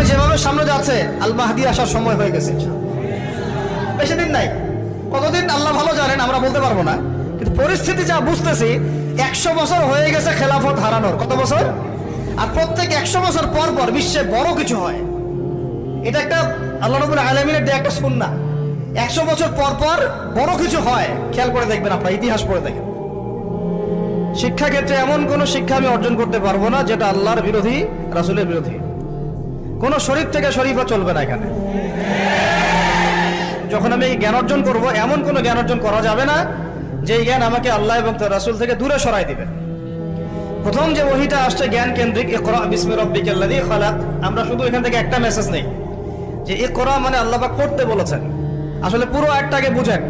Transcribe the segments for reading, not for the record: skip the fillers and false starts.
যেভাবে সামনে যাচ্ছে আল মাহদি আসার সময় হয়ে গেছে, বেশি দিন নাই। কতদিন আল্লাহ ভালো জানেন, আমরা বলতে পারবো না, কিন্তু পরিস্থিতি যা বুঝতেছি 100 বছর হয়ে গেছে খেলাফত হারানোর। কত বছর? আর প্রত্যেক 100 বছর পর পর বিশ্বে বড় কিছু হয়। এটা একটা আল্লাহ রাব্বুল আলামিনের দেয়া একটা সুন্নাহ। 100 বছর পর পর বড় কিছু হয়। খেয়াল করে দেখবেন, আপনার ইতিহাস পড়ে দেখেন। শিক্ষাক্ষেত্রে এমন কোন শিক্ষা আমি অর্জন করতে পারবো না যেটা আল্লাহর বিরোধী, রাসূলের বিরোধী। কোন শরীফ থেকে শরীফা চলবে না এখানে। যখন আমি জ্ঞান অর্জন করব, এমন কোন জ্ঞান অর্জন করা যাবে না যে জ্ঞান আমাকে আল্লাহ এবং তার রাসূল থেকে দূরে সরাই দিবে। প্রথম যে ওহীটা আসছে জ্ঞান কেন্দ্রিক, ইকরা বিসমি রাব্বিকাল্লাযী খালাক, আমরা শুধু এখান থেকে একটা মেসেজ নেই যে ইকরা মানে আল্লাহ পাক পড়তে বলেছেন। আসলে পুরো আয়াতটাকে বুঝেন।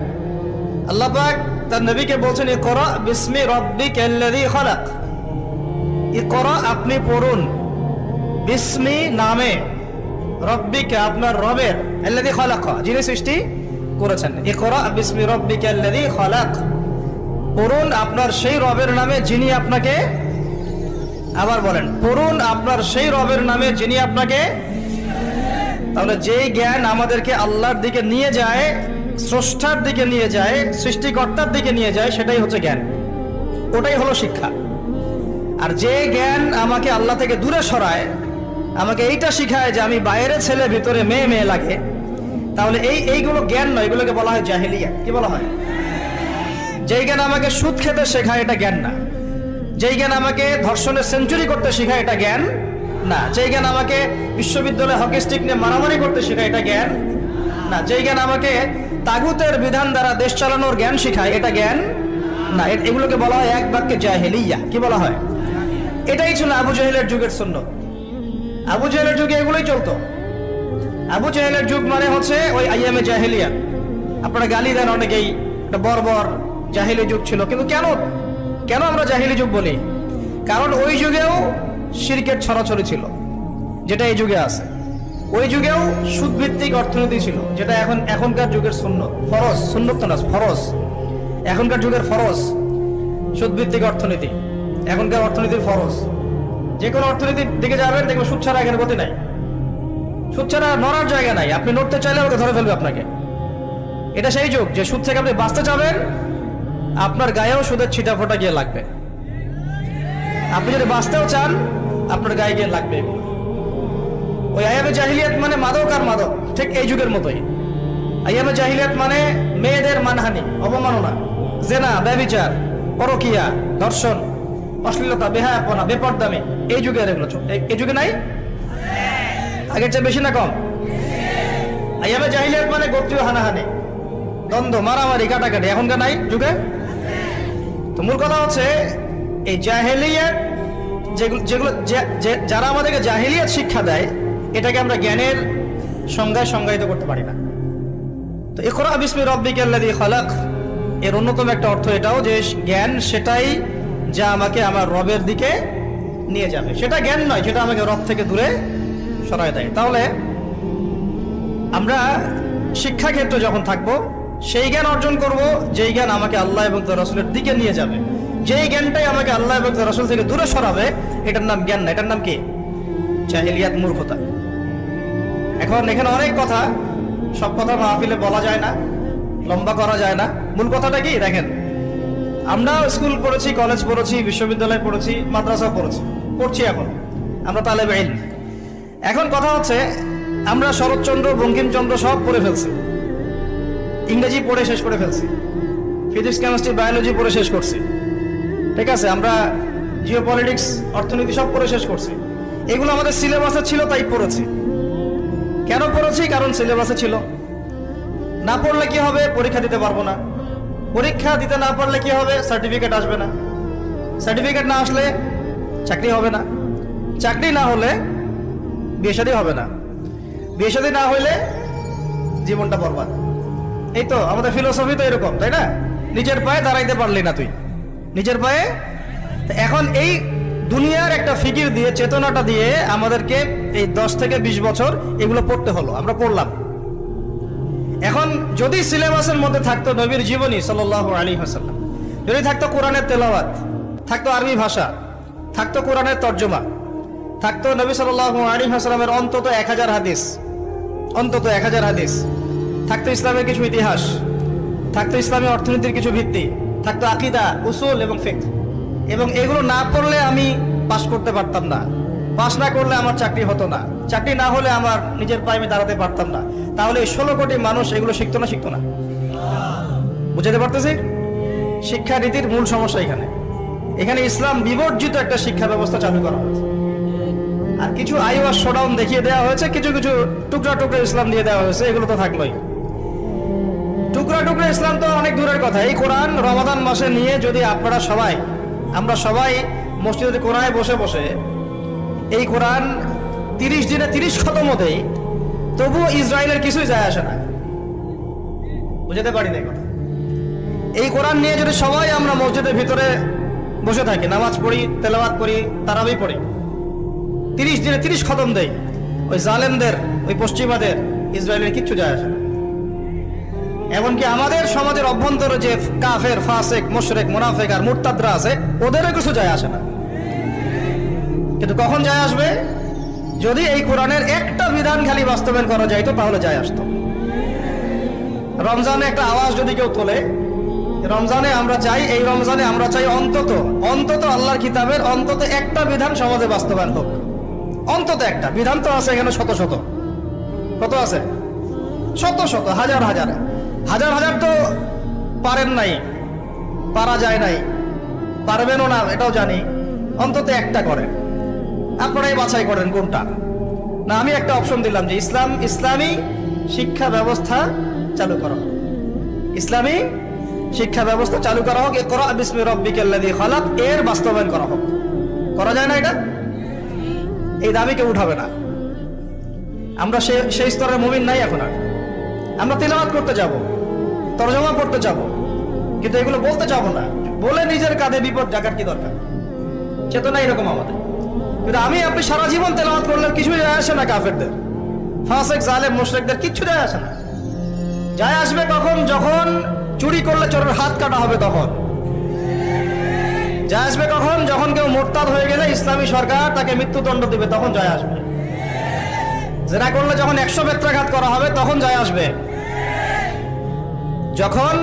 আল্লাহ পাক তার নবীকে বলছেন ইকরা বিসমি রাব্বিকাল্লাযী খালাক, ইকরা আপনি পড়ুন, বিসমি নামে, রব্বিকা আপনার রবের, আল্লাযী খালাক যিনি সৃষ্টি করেছেন। ইকরা বিসমি রাব্বিকাল্লাযী খালাক, পড়ুন আপনার সেই রবের নামে যিনি আপনাকে, আবার বলেন পড়ুন আপনার সেই রবের নামে যিনি আপনাকে। তাহলে যেই জ্ঞান আমাদেরকে আল্লাহর দিকে নিয়ে যায়, স্রষ্টার দিকে নিয়ে যায়, সৃষ্টিকর্তার দিকে নিয়ে যায়, সেটাই হচ্ছে জ্ঞান, ওটাই হলো শিক্ষা। আর যে জ্ঞান আমাকে আল্লাহ থেকে দূরে সরায়, আমাকে এইটা শিখায় যে আমি বাইরে ছেলে ভিতরে মেয়ে মেয়ে লাগে, তাহলে এইগুলো জ্ঞান নয়, এগুলোকে বলা হয় জাহেলিয়াত। কি বলা হয়? যেই জ্ঞান আমাকে সুদ খেতে শেখায় এটা জ্ঞান না। যেই জ্ঞান আমাকে ধর্ষণের সেঞ্চুরি করতে শেখায় এটা জ্ঞান না। যেই জ্ঞান আমাকে বিশ্ববিদ্যালয়ে হকি স্টিক নিয়ে মারামারি করতে শেখায় এটা জ্ঞান না। যেই জ্ঞান আমাকে তাগুতের বিধান দ্বারা দেশ চালানোর জ্ঞান শেখায় এটা জ্ঞান না। এগুলোকে বলা হয় এক বাক্যে জাহেলিয়া। কি বলা হয়? এটাই ছিল আবু জাহেলের যুগের সুন্নাত। আবু জাহেলের যুগে এগুলোই চলতো। আবু জাহেলের যুগ মানে হচ্ছে ওই আইয়ামে জাহেলিয়া। আপনারা গালি দেন অনেকেই, এটা বর্বর জাহিলি যুগ ছিল। কিন্তু কেন আমরা জাহিলি যুগ বলি? কারণ ওই যুগেও শিরকের ছড়াছড়ি ছিল, যেটা এই যুগে আছে। ওই যুগেও সুদভিত্তিক অর্থনীতি ছিল, যেটা এখনকার যুগের সুন্নত, ফরজ। সুন্নত তো না, ফরজ। এখনকার যুগের ফরজ সুদভিত্তিক অর্থনীতি, এখনকার অর্থনীতির ফরজ। যে কোনো অর্থনীতির দিকে যাবেন, দেখবেন সুদ ছাড়া এখানে গতি নাই, সুদ ছাড়া নড়ার জায়গা নাই। আপনি নড়তে চাইলে ওকে ধরে ফেলবে আপনাকে। এটা সেই যুগ যে সুদ থেকে আপনি বাঁচতে চাবেন, আপনার গায়েও সুদের ছিটা ফোটা গিয়ে লাগবে। আপনি যদি বাঁচতেও চান, আপনার গায়ে গিয়ে লাগবে। ওই আইয়ামে জাহিলিয়াত মানে মাদক আর মাদক, ঠিক এই যুগের মতোই। আইয়ামে জাহিলিয়াত মানে মেয়েদের মানহানি, অবমাননা, জেনা, ব্যভিচার, পরকিয়া, ধর্ষণ, অশ্লীলতা, বেহায়াপনা, বেপরদামি। এই যুগের এগুলো এই যুগে নাই? আগের চেয়ে বেশি না কম? আইয়ামে জাহিলিয়াত মানে গোত্রীয় হানাহানি, দ্বন্দ্ব, মারামারি, কাটাকাটি। এখনকার নাই যুগে? তো মূল কথা হচ্ছে এই জাহেলিয়াত, যেগুলো যারা আমাদেরকে জাহেলিয়াত শিক্ষা দেয়, এটাকে আমরা জ্ঞানের সংজ্ঞায় সংজ্ঞায়িত করতে পারি না। তো ইকরা বিসমি রাব্বিকাল্লাযী খালাক এর অন্যতম একটা অর্থ এটাও যে জ্ঞান সেটাই যা আমাকে আমার রবের দিকে নিয়ে যাবে। সেটা জ্ঞান নয় যেটা আমাকে রব থেকে দূরে সরায় দেয়। তাহলে আমরা শিক্ষাক্ষেত্রে যখন থাকবো, সেই জ্ঞান অর্জন করব যেই জ্ঞান আমাকে আল্লাহ এবং তার রাসূলের দিকে নিয়ে যাবে। যেই জ্ঞানটাই আমাকে আল্লাহ এবং তার রাসূল থেকে দূরে সরাবে, এটার নাম জ্ঞান না, এটার নাম কি? জাহেলিয়াত, মূর্খতা। এখন এখানে অনেক কথা, সব কথা মাহফিলে বলা যায় না, লম্বা করা যায় না। মূল কথাটা কি দেখেন, আমরা স্কুল পড়েছি, কলেজ পড়েছি, বিশ্ববিদ্যালয় পড়েছি, মাদ্রাসা পড়ছি, এখন আমরা তালেবে ইলম। এখন কথা হচ্ছে আমরা শরৎচন্দ্র, বঙ্কিমচন্দ্র সব পড়ে ফেলছি, ইংরেজি পড়ে শেষ করে ফেলছি, ফিজিক্স, কেমিস্ট্রি, বায়োলজি পড়ে শেষ করছি, ঠিক আছে? আমরা জিওপলিটিক্স, অর্থনীতি সব পড়ে শেষ করছি। এগুলো আমাদের সিলেবাসে ছিল তাই পড়েছি। কেন পড়েছি? কারণ সিলেবাসে ছিল। না পড়লে কি হবে? পরীক্ষা দিতে পারবো না। পরীক্ষা দিতে না পারলে কি হবে? সার্টিফিকেট আসবে না। সার্টিফিকেট না আসলে চাকরি হবে না। চাকরি না হলে বিয়ে শাদী হবে না। বিয়ে শাদী না হইলে জীবনটা বরবাদ। এই তো আমাদের ফিলোসফি তো এরকম, তাই না? নিজের পায়ে দাঁড়াইতে পারলি না তুই, নিজের পায়ে। এখন এই দুনিয়ার একটা ফিকির দিয়ে, চেতনাটা দিয়ে আমাদেরকে এই 10 থেকে 20 বছর এগুলো পড়তে হলো। আমরা পড়লাম। এখন যদি সিলেবাসের মধ্যে থাকতো নবীর জীবনী সাল্লাল্লাহু আলাইহি ওয়াসাল্লাম, যদি থাকতো কোরআনের তেলাওয়াত, থাকতো আরবি ভাষা, থাকতো কোরআনের তর্জমা, থাকতো নবী সাল্লাল্লাহু আলাইহি ওয়াসাল্লামের অন্তত 1000 হাদিস, অন্তত 1000 হাদিস থাকতো, ইসলামের কিছু ইতিহাস থাকতো, ইসলামী অর্থনীতির কিছু ভিত্তি থাকতো, আকীদা, উসুল এবং ফিকহ। এবং এগুলো না পড়লে আমি পাশ করতে পারতাম না, পাশ না করলে আমার চাকরি হতো না, চাকরি না হলে আমার নিজের পায়ে আমি দাঁড়াতে পারতাম না। তাহলে এই 16 কোটি মানুষ এগুলো শিখতো না? শিখতো না। বুঝাতে পারতেছি শিক্ষানীতির মূল সমস্যা এখানে। এখানে ইসলাম বিবর্জিত একটা শিক্ষা ব্যবস্থা চালু করা হয়েছে, আর কিছু আইওয়াস শোডাউন দেখিয়ে দেওয়া হয়েছে, কিছু কিছু টুকরা টুকরা ইসলাম দিয়ে দেওয়া হয়েছে। এগুলো তো থাকলোই। টুকরা টুকরা ইসলাম তো অনেক দূরের কথা। এই কোরআন রমাদান মাসে নিয়ে যদি আমরা সবাই মসজিদে কোরআনে বসে বসে এই কোরআন 30 দিনে 30 খতমও দেই, তবুও ইসরায়েলের কিছুই যায় আসে না। বুঝতে পারি না এই কথা। এই কোরআন নিয়ে যদি সবাই আমরা মসজিদের ভিতরে বসে থাকি, নামাজ পড়ি, তেলাওয়াত করি, তারাবি পড়ি, 30 দিনে 30 খতম দেই, ওই জালেমদের, ওই পশ্চিমাদের, ইসরায়েলের কিচ্ছু যায় আসে না। এমনকি আমাদের সমাজের অভ্যন্তরে যে কাফের, ফাসেক, মুশরিক, মুনাফিক আর মুরতাদরা আছে, ওদেরও কিছু যায় আসে না। কিন্তু কখন যায় আসবে? যদি এই কোরআনের একটা বিধান খালি বাস্তবায়ন করা যাইতো, তাহলে যায় আসতো। রমজানে একটা আওয়াজ যদি কেউ তোলে, রমজানে আমরা চাই, এই রমজানে আমরা চাই অন্তত আল্লাহর কিতাবের অন্তত একটা বিধান সমাজে বাস্তবায়ন হোক। অন্তত একটা বিধান তো আছে এখানে শত শত। কত আছে? শত শত, হাজার হাজার, হাজার হাজার তো পারেন নাই, পারা যায় নাই, পারবেনও না, এটাও জানি। অন্তত একটা করেন, আপনারাই বাছাই করেন কোনটা। না, আমি একটা অপশন দিলাম যে ইসলামী শিক্ষা ব্যবস্থা চালু করা হোক, ইসলামী শিক্ষা ব্যবস্থা চালু করা হোক, ইকরা বিসমি রাব্বিকাল্লাযী খালাক, এর বাস্তবায়ন করা হোক। করা যায় না এটা? এই দাবি কেউ উঠাবে না। আমরা সেই স্তরের মুমিন নাই এখন আর। আমরা তিলাওয়াত করতে যাব, তরজমা পড়তে যাব, কিন্তু এগুলো বলতে যাব না। বলে নিজের কাঁধে বিপদ জাগার কি দরকার? চেতনা এরকম আমাদের। কিন্তু আপনি সারা জীবন তেলাওয়াত করলে কিছুই যায় আসে না। কাফেরদের, ফাসেক, জালেম, মুশরিকদের কিচ্ছু যায় আসে না। যায় আসবে কখন? যখন চুরি করলে চোরের হাত কাটা হবে, তখন যায় আসবে। কখন? যখন কেউ মোরতাদ হয়ে গেলে ইসলামী সরকার তাকে মৃত্যুদণ্ড দিবে, তখন যায় আসবে। জেনা করলে যখন 100 বেত্রাঘাত করা হবে, তখন যায় আসবে। যখন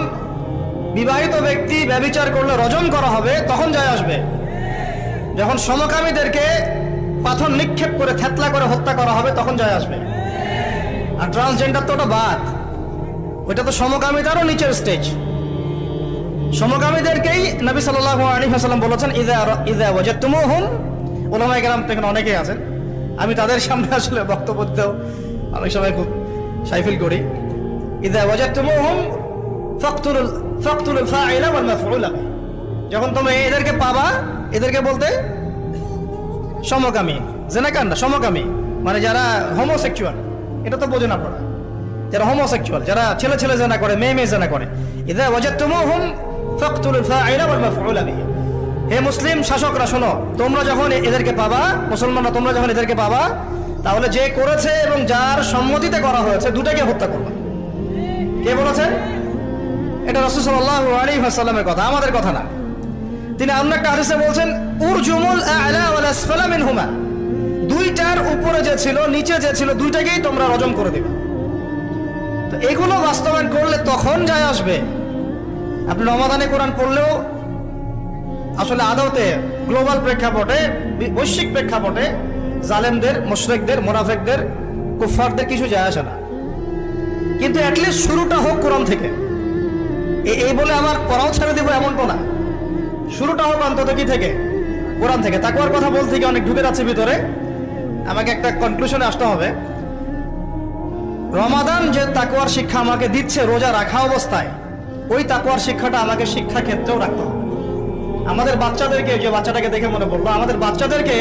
বিবাহিত ব্যক্তি ব্যভিচার করলে রজম করা হবে, তখন যায় আসবে। যখন সমকামীদেরকে পাথর নিক্ষেপ করে, থেতলা করে হত্যা করা হবে, তখন যায় আসবে। আর ট্রান্সজেন্ডার তো ওটা বাদ, ওইটা তো সমকামিতারও নিচের স্টেজ। সমকামীদেরকেই নবী সাল্লাল্লাহু আলাইহি ওয়াসাল্লাম বলেছেন, ইযা ওয়াজাদতুমুহুম, উলামায়ে কেরাম এখানে অনেকেই আছেন, আমি তাদের সামনে আসলে বক্তব্য দিতেও অনেক সময় খুব শাইফিল করি। ইযা ওয়াজাদতুমুহুম ফাকতুলুল ফাইলা ওয়াল মাফউলা, যখন তুমি এদেরকে পাবা, এদেরকে বলতে সমকামী, জেনাকাররা সমকামী মানে যারা হোমোসেক্সুয়াল, এটা তো বোঝেন আপনারা, যারা হোমোসেক্সুয়াল, যারা ছেলে ছেলে জেনা করে, মেয়ে মেয়ে জেনা করে। ইযা ওয়াজাদতুমুহুম ফাকতুলুল ফাইলা ওয়াল মাফউলা বিহি। হে মুসলিম শাসকরা শোনো, তোমরা যখন এদেরকে পাবা, মুসলমানরা তোমরা যখন এদেরকে পাবা, তাহলে যে করেছে এবং যার সম্মতিতে করা হয়েছে, দুটাকে হত্যা করবা। কে বলেছেন? এটা রাসূল সাল্লাল্লাহু আলাইহি ওয়াসাল্লামের কথা, আমাদের কথা না। তিনি অন্য একটা হাদিসে বলছেন, উরজুমুল আ'লা ওয়াল আসফালা মিনহুমা, দুইটার উপরে যে ছিল, নিচে যে ছিল, দুইটাকেই তোমরা রজম করে দিবা। তো এগুলো বাস্তবায়ন করলে তখন যায় আসবে। আপনি রমাদানে কোরআন পড়লেও আসলে আদতে গ্লোবাল প্রেক্ষাপটে, বৈশ্বিক প্রেক্ষাপটে জালেমদের, মুশরিকদের, মুনাফিকদের, কুফফারদের কিছু যায় আসে না। কিন্তু অ্যাটলিস্ট শুরুটা হোক কোরআন থেকে। এই বলে আমার পড়াও ছেড়ে দেবো এমনটা না, শুরুটা হোক অন্তত কি থেকে? কোরআন থেকে। তাকওয়ার কথা বলতে গিয়ে অনেক ঢুকে যাচ্ছে ভিতরে, আমাকে একটা কনক্লুশনে আসতে হবে। রমাদান যে তাকওয়ার শিক্ষা আমাকে দিচ্ছে রোজা রাখা অবস্থায়, ওই তাকওয়ার শিক্ষাটা আমাকে শিক্ষা ক্ষেত্রেও রাখতে হবে। আমাদের বাচ্চাদেরকে, যে বাচ্চাটাকে দেখে মনে পড়লো, আমাদের বাচ্চাদেরকে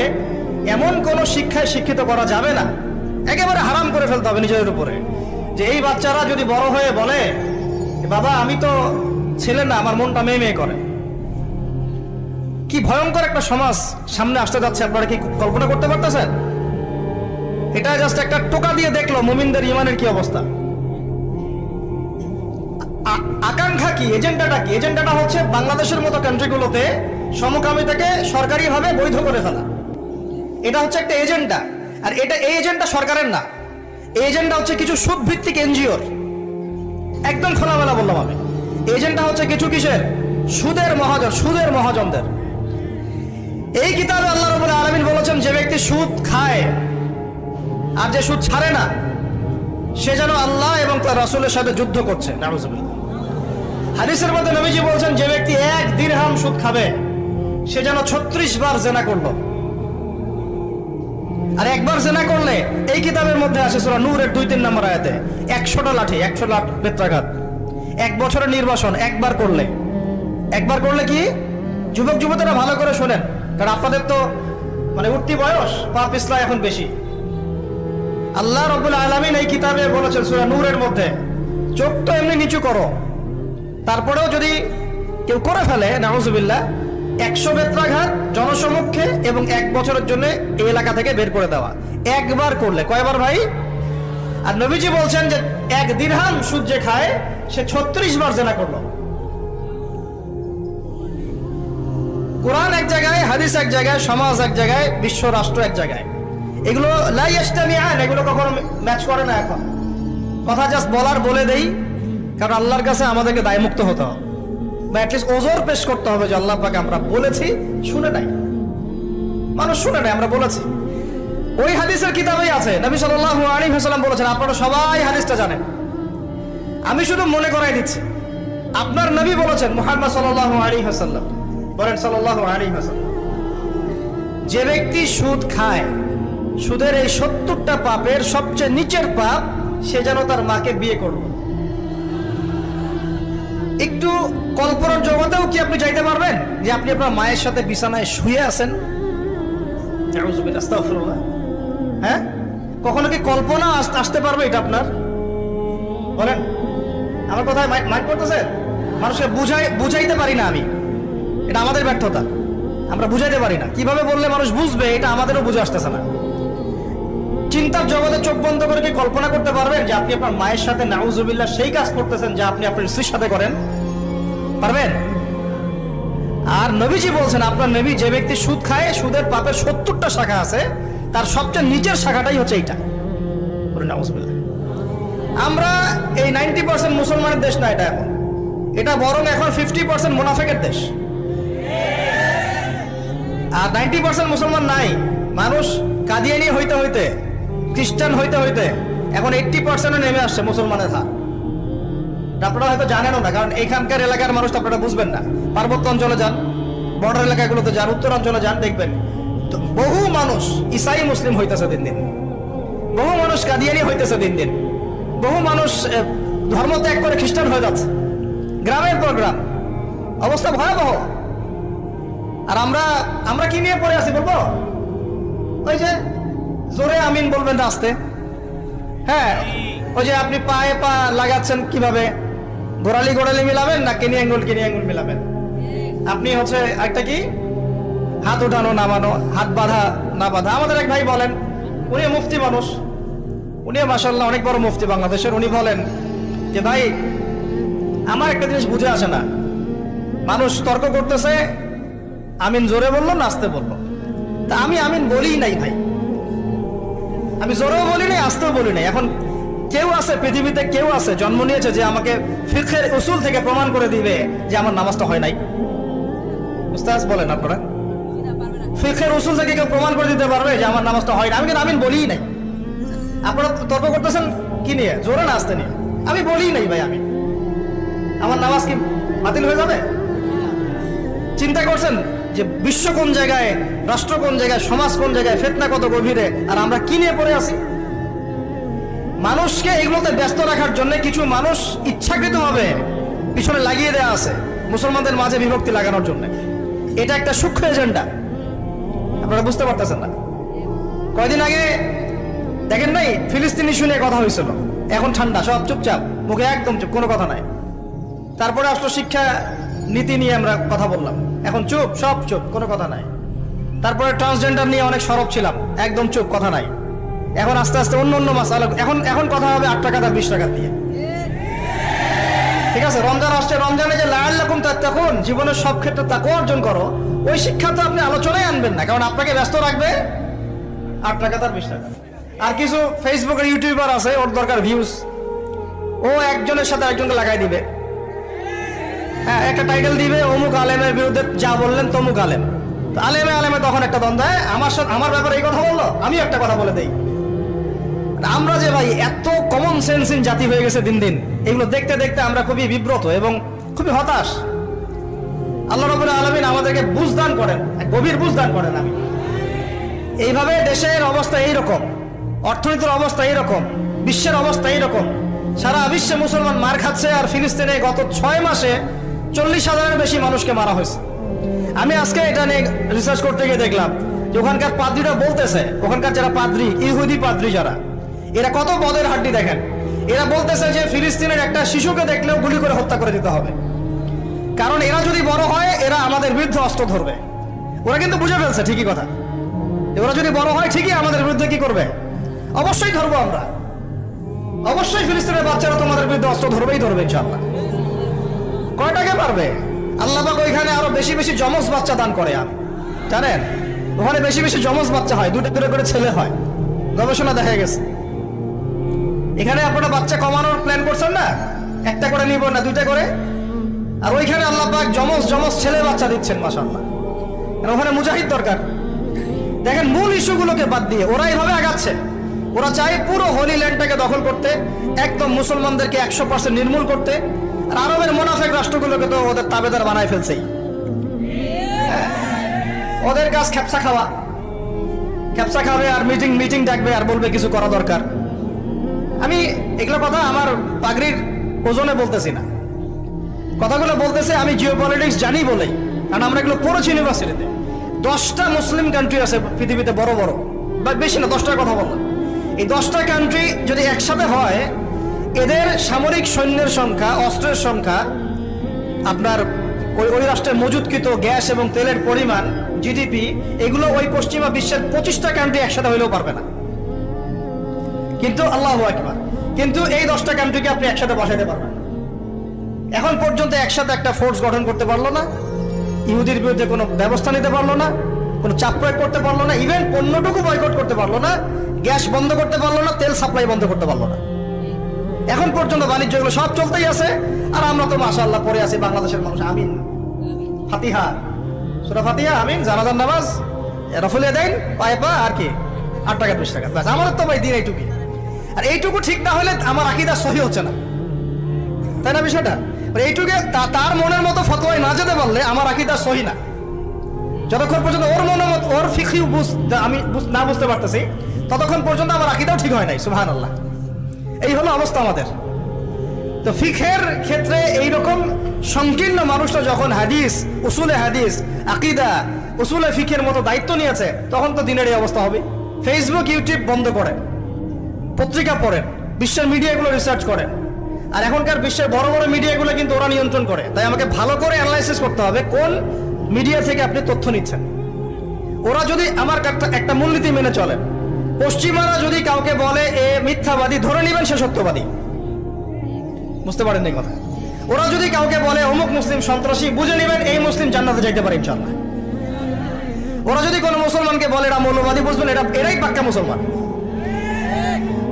এমন কোনো শিক্ষায় শিক্ষিত করা যাবে না, একেবারে হারাম করে ফেলতে হবে নিজেদের উপরে, যে এই বাচ্চারা যদি বড় হয়ে বলে, বাবা আমি তো ছেলে না, আমার মনটা মেয়ে মেয়ে করে। কি ভয়ঙ্কর একটা সমাজ সামনে আসতে যাচ্ছে, আপনারা কি কল্পনা করতে পারতেছেন? এটা জাস্ট একটা টোকা দিয়ে দেখলো মুমিনদের ইমানের কি অবস্থা। আকাঙ্ক্ষা কি, এজেন্ডাটা কি? এজেন্ডাটা হচ্ছে বাংলাদেশের মতো কান্ট্রিগুলোতে সমকামিতাকে সরকারিভাবে বৈধ করে ফেলা। এটা হচ্ছে একটা এজেন্ডা। আর এই এজেন্ডা সরকারের না, এই এজেন্ডা হচ্ছে কিছু সুদ ভিত্তিক এনজিওর। একদম খোলামেলা বললাম আমি, এজেন্ডা হচ্ছে কিছু কিসের? সুদের মহাজনদের। এই কিতাবে আল্লাহ রাব্বুল আলামিন বলেছেন, যে ব্যক্তি সুদ খায় আর যে সুদ ছাড়ে না, সে যেন আল্লাহ এবং তার রাসূলের সাথে যুদ্ধ করছে। নাউযুবিল্লাহ। হাদিসের মধ্যে নবীজি বলছেন, যে ব্যক্তি 1 দিরহাম সুদ খাবে, সে যেন 36 বার জিনা করলো। আর একবার জিনা করলে, এই কিতাবের মধ্যে আছে সূরা নূরের 2-3 নম্বর আয়াতে, 100টা লাঠি, 100 লাখ বেত্রাঘাত। 1 বছরের নির্বাসন একবার করলে কি? যুবক যুবতীরা ভালো করে শোনেন, কারণ আপনাদের তো মানে উঠতি বয়স, পাপ পিছলা এখন বেশি। আল্লাহ রাব্বুল আলামিন এই কিতাবে বলেছেন সূরা নূরের মধ্যে, চোখ তো এমনি নিচু করো, তারপরেও যদি কেউ করে ফেলে, নাউযুবিল্লাহ, 100 বেত্রাঘাত জনসমক্ষে এবং 1 বছরের জন্য এই এলাকা থেকে বের করে দেওয়া। একবার করলে, কয়বার ভাই? আর নবীজি বলছেন যে 1 দিরহাম সুদ যে খায়, সে 36 বার জিনা করলো। কোরআন এক জায়গায়, হাদিস এক জায়গায়, সমাজ এক জায়গায়, বিশ্ব রাষ্ট্র এক জায়গায়। এগুলো লা ইয়াজতামিআন, এগুলো কখনো ম্যাচ করে না। এখন কথা জাস্ট বলে দেই, কারণ আল্লাহর কাছে আমাদেরকে দায়মুক্ত হতে হবে, বা অ্যাটলিস্ট ওজোর পেশ করতে হবে যে আল্লাহ পাক আমরা বলেছি, শুনে নাই, মানুষ শুনে নাই, আমরা বলেছি। ওই হাদিসের কিতাবেই আছে, নবী সাল্লাল্লাহু আলাইহি ওয়াসাল্লাম বলেছেন, আপনারা সবাই হাদিসটা জানেন, আমি শুধু মনে করাই দিচ্ছি। আপনার নবী বলেছেন, মুহাম্মদ সাল্লাল্লাহু আলাইহি ওয়াসাল্লাম বলেন, সাল্লাল্লাহু আলাইহি ওয়াসাল্লাম, যে ব্যক্তি সুদ খায়, সুদের এই 70টা পাপের সবচেয়ে নিচের পাপ, সে যেন তার মাকে বিয়ে করবে। একটু কল্পনার জগতেও কি আপনি যাইতে পারবেন যে আপনি আপনার মায়ের সাথে বিছানায় শুয়ে আছেন? হ্যাঁ, কখনো কি কল্পনা আসতে পারবে এটা আপনার? বলেন, আমার কথায় মাইন্ড করতেছে? মানুষকে বুঝাইতে পারি না আমি, এটা আমাদের ব্যর্থতা, আমরা বুঝাইতে পারি না। কিভাবে বললে মানুষ বুঝবে, এটা আমাদেরও বুঝে আসতেছে না। চিন্তার জগতে চোখ বন্ধ করে কি কল্পনা করতে পারবেন যে আপনি আপনার মায়ের সাথে নাউজুবিল্লাহ সেই কাজ করতেছেন যা আপনি আপনার স্ত্রীর সাথে করেন? পারবেন? আর নবীজি বলছেন, আপনার নবী, যে ব্যক্তি সুদ খায়, সুদের পাপের 70টা শাখা আছে, তার সবচেয়ে নিচের শাখাটাই হচ্ছে এইটা। নাউজুবিল্লাহ। আমরা এই 90% মুসলমানের দেশ না এটা এখন, এটা বরং এখন 50% মুনাফিকের দেশ। আর 90% মুসলমান নাই। মানুষ কাদিয়ানি হইতে হইতে, খ্রিস্টান হইতে হইতে এখন 80% নেমে আসছে মুসলমানের হাত। আপনারা হয়তো জানেনও না, কারণ এইখানকার এলাকার মানুষ তো আপনারা বুঝবেন না। পার্বত্য অঞ্চলে যান, বর্ডার এলাকাগুলোতে যান, উত্তর অঞ্চলে যান, দেখবেন বহু মানুষ ইসাই মুসলিম হইতেছে দিন দিন, বহু মানুষ কাদিয়ানি হইতেছে দিন দিন, বহু মানুষ ধর্ম ত্যাগ করে খ্রিস্টান হয়ে যাচ্ছে, গ্রামের পর গ্রাম। অবস্থা ভয়াবহ। আর আমরা কি নিয়ে পড়ে আছি বলবো? ওই যে জোরে আমিন বলবেন না, আস্তে। হ্যাঁ, ওই যে আপনি পায়ে পা লাগাচ্ছেন কিভাবে, গোড়ালি মিলাবেন না কিনি আঙ্গুল মিলাবেন? আপনি হচ্ছে একটা কি হাত উঠানো নামানো, হাত বাঁধা না বাঁধা। আমাদের এক ভাই বলেন, উনি মুফতি মানুষ, উনি মাশাআল্লাহ অনেক বড় মুফতি বাংলাদেশের। উনি বলেন যে ভাই, আমার একটা জিনিস বুঝে আসে না, মানুষ তর্ক করতেছে, আমিন জোরে বললো না আস্তে বললো, তা আমি আমিন বলি নাই ভাই, আমি জোরেও বলি নাই আস্তেও বলি নাই। এখন কেউ আছে পৃথিবীতে, কেউ আছে জন্ম নিয়েছে যে আমাকে ফিকহের উসুল থেকে প্রমাণ করে দিবে যে আমার নামাজটা হয় নাই? উস্তাদ বলেন আপনারা, ফিকহের উসুল থেকে কেউ প্রমাণ করে দিতে পারবে যে আমার নামাজটা হয় না? আমি কিন্তু আমিন বলিই নাই। আপনারা তর্ক করতেছেন কি নিয়ে, জোরে না আস্তে নিয়ে? আমি বলিই নাই ভাই, আমি, আমার নামাজ কি বাতিল হয়ে যাবে? চিন্তা করছেন যে বিশ্ব কোন জায়গায়, রাষ্ট্র কোন জায়গায়, সমাজ কোন জায়গায়, ফিতনা কত গভীরে, আর আমরা কি নিয়ে পড়ে আছি? মানুষকে এগুলোতে ব্যস্ত রাখার জন্য কিছু মানুষ ইচ্ছাকৃতভাবে পিছনে লাগিয়ে দেওয়া আছে, মুসলমানদের মাঝে বিভক্তি লাগানোর জন্য। এটা একটা সূক্ষ্ম এজেন্ডা, আপনারা বুঝতে পারতেছেন না। কয়দিন আগে দেখেন নাই, ফিলিস্তিন ইস্যু নিয়ে কথা হয়েছিল, এখন ঠান্ডা, সব চুপচাপ, মুখে একদম চুপ, কোনো কথা নাই। তারপরে আসলো শিক্ষা নীতি নিয়ে আমরা কথা বললাম, এখন চুপ, সব চুপ, কোনো কথা নাই। তারপরে ট্রান্সজেন্ডার নিয়ে অনেক সরব ছিলাম, একদম চুপ, কথা নাই। এখন আস্তে আস্তে অন্য মাসালা, এখন কথা হবে 8 টাকা 20 টাকা দিয়ে। ঠিক আছে, রমজান আসছে, রমজানে যে লাআল্লাকুম তাত্তাকুন, জীবনের সব ক্ষেত্রে তাকওয়া অর্জন করো, ওই শিক্ষা তো আপনি আলোচনায় আনবেন না, কারণ আপনাকে ব্যস্ত রাখবে 8 টাকা তার 20 টাকা। আর কিছু ফেসবুকের ইউটিউবার আছে, ওর দরকার ভিউজ, ও একজনের সাথে একজনকে লাগাই দিবে। হ্যাঁ, একটা টাইটেল দিবে, অমুক আলেমের বিরুদ্ধে যা বললেন তমুক আলেম। তো আলেমে আলেমে তখন একটা দ্বন্দ্ব, আমার সাথে আমার ব্যাপারে এই কথা বললো, আমি একটা কথা বলে দেই। আমরা যে ভাই এত কমন সেন্সিং জাতি হয়ে গেছে দিন দিন, এগুলো দেখতে দেখতে আমরা খুবই বিব্রত এবং খুবই হতাশ। আল্লাহ রাব্বুল আলামিন আমাদেরকে বুঝদান করেন, গভীর বুঝদান করেন। আমি এইভাবে দেশের অবস্থা এইরকম, অর্থনীতির অবস্থা এইরকম, বিশ্বের অবস্থা এইরকম, সারা বিশ্বে মুসলমান মার খাচ্ছে। আর ফিলিস্তিনে গত 6 মাসে 40,000-এর বেশি মানুষকে মারা হয়েছে। আমি আজকে এটা নিয়ে রিসার্চ করতে গিয়ে দেখলাম যে ওখানকার পাদ্রীরা বলতেছে, ওখানকার যারা পাদ্রী, ইহুদি পাদ্রী যারা, এরা কত বদের হাড্ডি দেখেন। এরা বলতেছে যে ফিলিস্তিনের একটা শিশুকে দেখলেও গুলি করে হত্যা করে দিতে হবে, কারণ এরা যদি বড় হয় এরা আমাদের বিরুদ্ধে অস্ত্র ধরবে। ওরা কিন্তু বুঝে ফেলছে ঠিকই কথা, ওরা যদি বড় হয় ঠিকই আমাদের বিরুদ্ধে কি করবে, অবশ্যই ধরবো আমরা, অবশ্যই ফিলিস্তিনের বাচ্চারা তোমাদের বিরুদ্ধে অস্ত্র ধরবেই ধরবে ইনশাআল্লাহ। কয়টাকে পারবে? আল্লাহ পাক ওইখানে আরো বেশি বেশি যমজ বাচ্চা দান করে। জানেন ওখানে বেশি বেশি যমজ বাচ্চা হয়, 2টা করে ছেলে হয়, গবেষণা দেখা গেছে। এখানে আপনারা বাচ্চা কমানোর প্ল্যান করছেন না, 1টা করে নিব না 2টা করে, আর ওইখানে আল্লাহ পাক যমজ যমজ ছেলে বাচ্চা দিচ্ছেন মাশাআল্লাহ। আর ওখানে মুজাহিদ দরকার। দেখেন মূল ইস্যুগুলোকে বাদ দিয়ে ওরা এইভাবে আগাচ্ছে। ওরা চায় পুরো হোলি ল্যান্ডটাকে দখল করতে, একদম মুসলমানদেরকে 100% নির্মূল করতে। আর আরবের মুনাফিক রাষ্ট্রগুলোকে তো ওদের তাবেদার বানায় ফেলছেই। ওদের কাজ খেপসা খাওয়া, খেপসা খাবে আর মিটিং ডাকবে আর বলবে কিছু করা দরকার। আমি এগুলো কথা আমার পাগড়ির ওজনে বলতেছি না, কথাগুলো বলতেছে আমি জিওপলিটিক্স জানি বলেই, কারণ আমরা এগুলো পড়েছি ইউনিভার্সিটিতে। 10টা মুসলিম কান্ট্রি আছে পৃথিবীতে, বড় বড়, বা বেশি না 10টার কথা বললাম। এই 10টা কান্ট্রি যদি একসাথে হয়, এদের সামরিক সৈন্যের সংখ্যা, অস্ত্রের সংখ্যা, আপনার ওই রাষ্ট্রের মজুদকৃত গ্যাস এবং তেলের পরিমাণ, জিডিপি, এগুলো ওই পশ্চিমা বিশ্বের 25টা কান্ট্রি একসাথে হইলেও পারবে না। কিন্তু আল্লাহু আকবার, কিন্তু এই 10টা কান্ট্রিকে আপনি একসাথে বসাইতে পারবেন। এখন পর্যন্ত একসাথে একটা ফোর্স গঠন করতে পারলো না, ইহুদির বিরুদ্ধে কোনো ব্যবস্থা নিতে পারলো না, কোনো চাপ প্রয়োগ করতে পারলো না, ইভেন পণ্যটুকু বয়কট করতে পারলো না, গ্যাস বন্ধ করতে পারলো না, তেল সাপ্লাই বন্ধ করতে পারলো না। এখন পর্যন্ত বাণিজ্য এগুলো সব চলতেই আছে। আর আমরা তো মাশাআল্লাহ পড়ে আছি বাংলাদেশের মানুষ, আমিন, ফাতিহা, সূরা ফাতিহা, আমিন, জানাজার নামাজ, রফুলিয়া দেন পায়ে পা, আর কি 8 টাকা 20 টাকা, ব্যাস। আমাদের তো ভাই দিন এইটুকুই। আর এইটুকু ঠিক না হলে আমার আকীদা সহি হচ্ছে না, তাই না বিষয়টা? এইটুকু তার মনের মতো ফতোয়ায় না যেতে পারলে আমার আকীদা সহি না। যতক্ষণ পর্যন্ত ওর মনের মতো, ওর ফিকহি আমি না বুঝতে পারতেছি, ততক্ষণ পর্যন্ত আমার আকীদাও ঠিক হয় নাই। সুবহানাল্লাহ। এই হলো অবস্থা আমাদের। তো ফিকহের ক্ষেত্রে এইরকম সংকীর্ণ মানুষটা যখন হাদিস, উসুলে হাদিস, আকীদা, উসুলে ফিকহের মতো দায়িত্ব নিয়েছে, তখন তো দিনের এই অবস্থা হবে। ফেসবুক ইউটিউব বন্ধ করেন, পত্রিকা পড়েন, বিশ্বের মিডিয়াগুলো রিসার্চ করেন। আর এখনকার বিশ্বের বড় বড় মিডিয়াগুলো কিন্তু ওরা নিয়ন্ত্রণ করে। তাই আমাকে ভালো করে অ্যানালাইসিস করতে হবে কোন মিডিয়া থেকে আপনি তথ্য নিচ্ছেন। ওরা যদি আমার একটা মূলনীতি মেনে চলেন, পশ্চিমারা যদি কাউকে বলে এ মিথ্যাবাদী, ধরে নেবেন সে সত্যবাদী। বুঝতে পারেন এই কথা? ওরা যদি কাউকে বলে অমুক মুসলিম সন্ত্রাসী, বুঝে নেবেন এই মুসলিম জান্নাতে যাইতে পারে ইনশাআল্লাহ। ওরা যদি কোনো মুসলমানকে বলে এরা মৌলবাদী, বুঝবেন এরাই পাক্কা মুসলমান।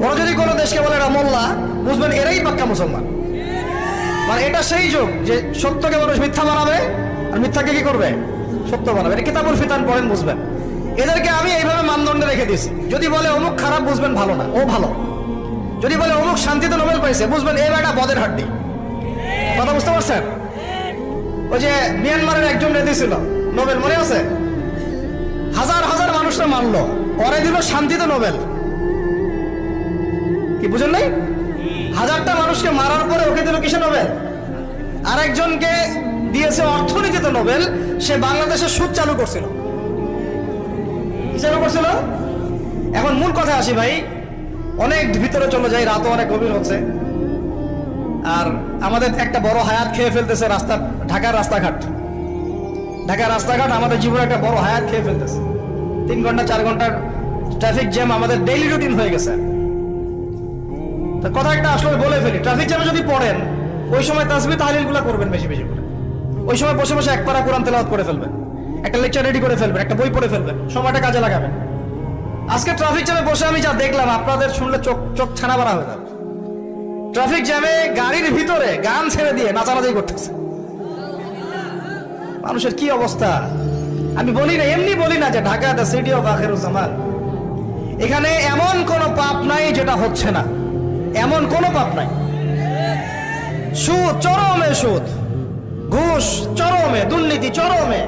ওরা যদি কোনো দেশকে বলে এরা মোল্লা, বুঝবেন এরাই পাক্কা মুসলমান। মানে এটা সেই যুগ যে সত্যকে মানুষ মিথ্যা বানাবে আর মিথ্যাকে কি করবে, সত্য বানাবে। এটা কিতাবুল ফিতান পড়েন, বুঝবেন। এদেরকে আমি এইভাবে মানদণ্ডে রেখে দিয়েছি। যদি বলে অমুক খারাপ, বুঝবেন ভালো না, ও ভালো। যদি বলে অমুক শান্তিতে নোবেল পাইছে, বুঝবেন এ একটা বদের হাড্ডি। কথা বুঝতে পারছেন? ওই যে মিয়ানমারের একজন নেতা ছিল নোবেল, মনে আছে? হাজার হাজার মানুষরা মারলো, পরে দিল শান্তিতে নোবেল। কি বুঝেন নাই? 1000টা মানুষকে মারার পরে ওকে দিল কিসে নোবেল? আরেকজনকে দিয়েছে অর্থনীতিতে নোবেল, সে বাংলাদেশে সুদ চালু করছিল। কি চালু করছিল? এখন মূল কথা আসি ভাই, অনেক ভিতরে চলে যাই, রাতও অনেক গভীর হচ্ছে। আর আমাদের একটা বড় হায়াত খেয়ে ফেলতেছে রাস্তা, ঢাকার রাস্তাঘাট। ঢাকার রাস্তাঘাট আমাদের জীবনে একটা বড় হায়াত খেয়ে ফেলতেছে। 3 ঘন্টা 4 ঘন্টার ট্রাফিক জ্যাম আমাদের ডেইলি রুটিন হয়ে গেছে। কথা একটা আসলে বলে ফেলি, ট্রাফিক জ্যামে যদি পড়েন, ওই সময় তাসবিহ তাহলিলগুলো করবেন বেশি বেশি করে। ওই সময় বসে বসে 1 পারা কোরআন তেলাওয়াত করে ফেলবেন, একটা লেকচার রেডি করে ফেলবেন, একটা বই পড়ে ফেলবেন, সময়টা কাজে লাগাবেন। আজকে ট্রাফিক জ্যামে বসে আমি যা দেখলাম, আপনাদের শুনলে চোখ চোখ ছানা বাড়া হয়ে যাবে। ট্রাফিক জ্যামে গাড়ির ভিতরে গান ছেড়ে দিয়ে নাচানাচি করতেছে। মানুষের কি অবস্থা! আমি বলি না, এমনি বলি না যে Dhaka the city of Akhiruzzaman, এখানে এমন কোনো পাপ নাই যেটা হচ্ছে না, এমন কোনো পাপ নাই। সুদ চরমে, সুদ, ঘুষ চরমে, দুর্নীতি চরমে,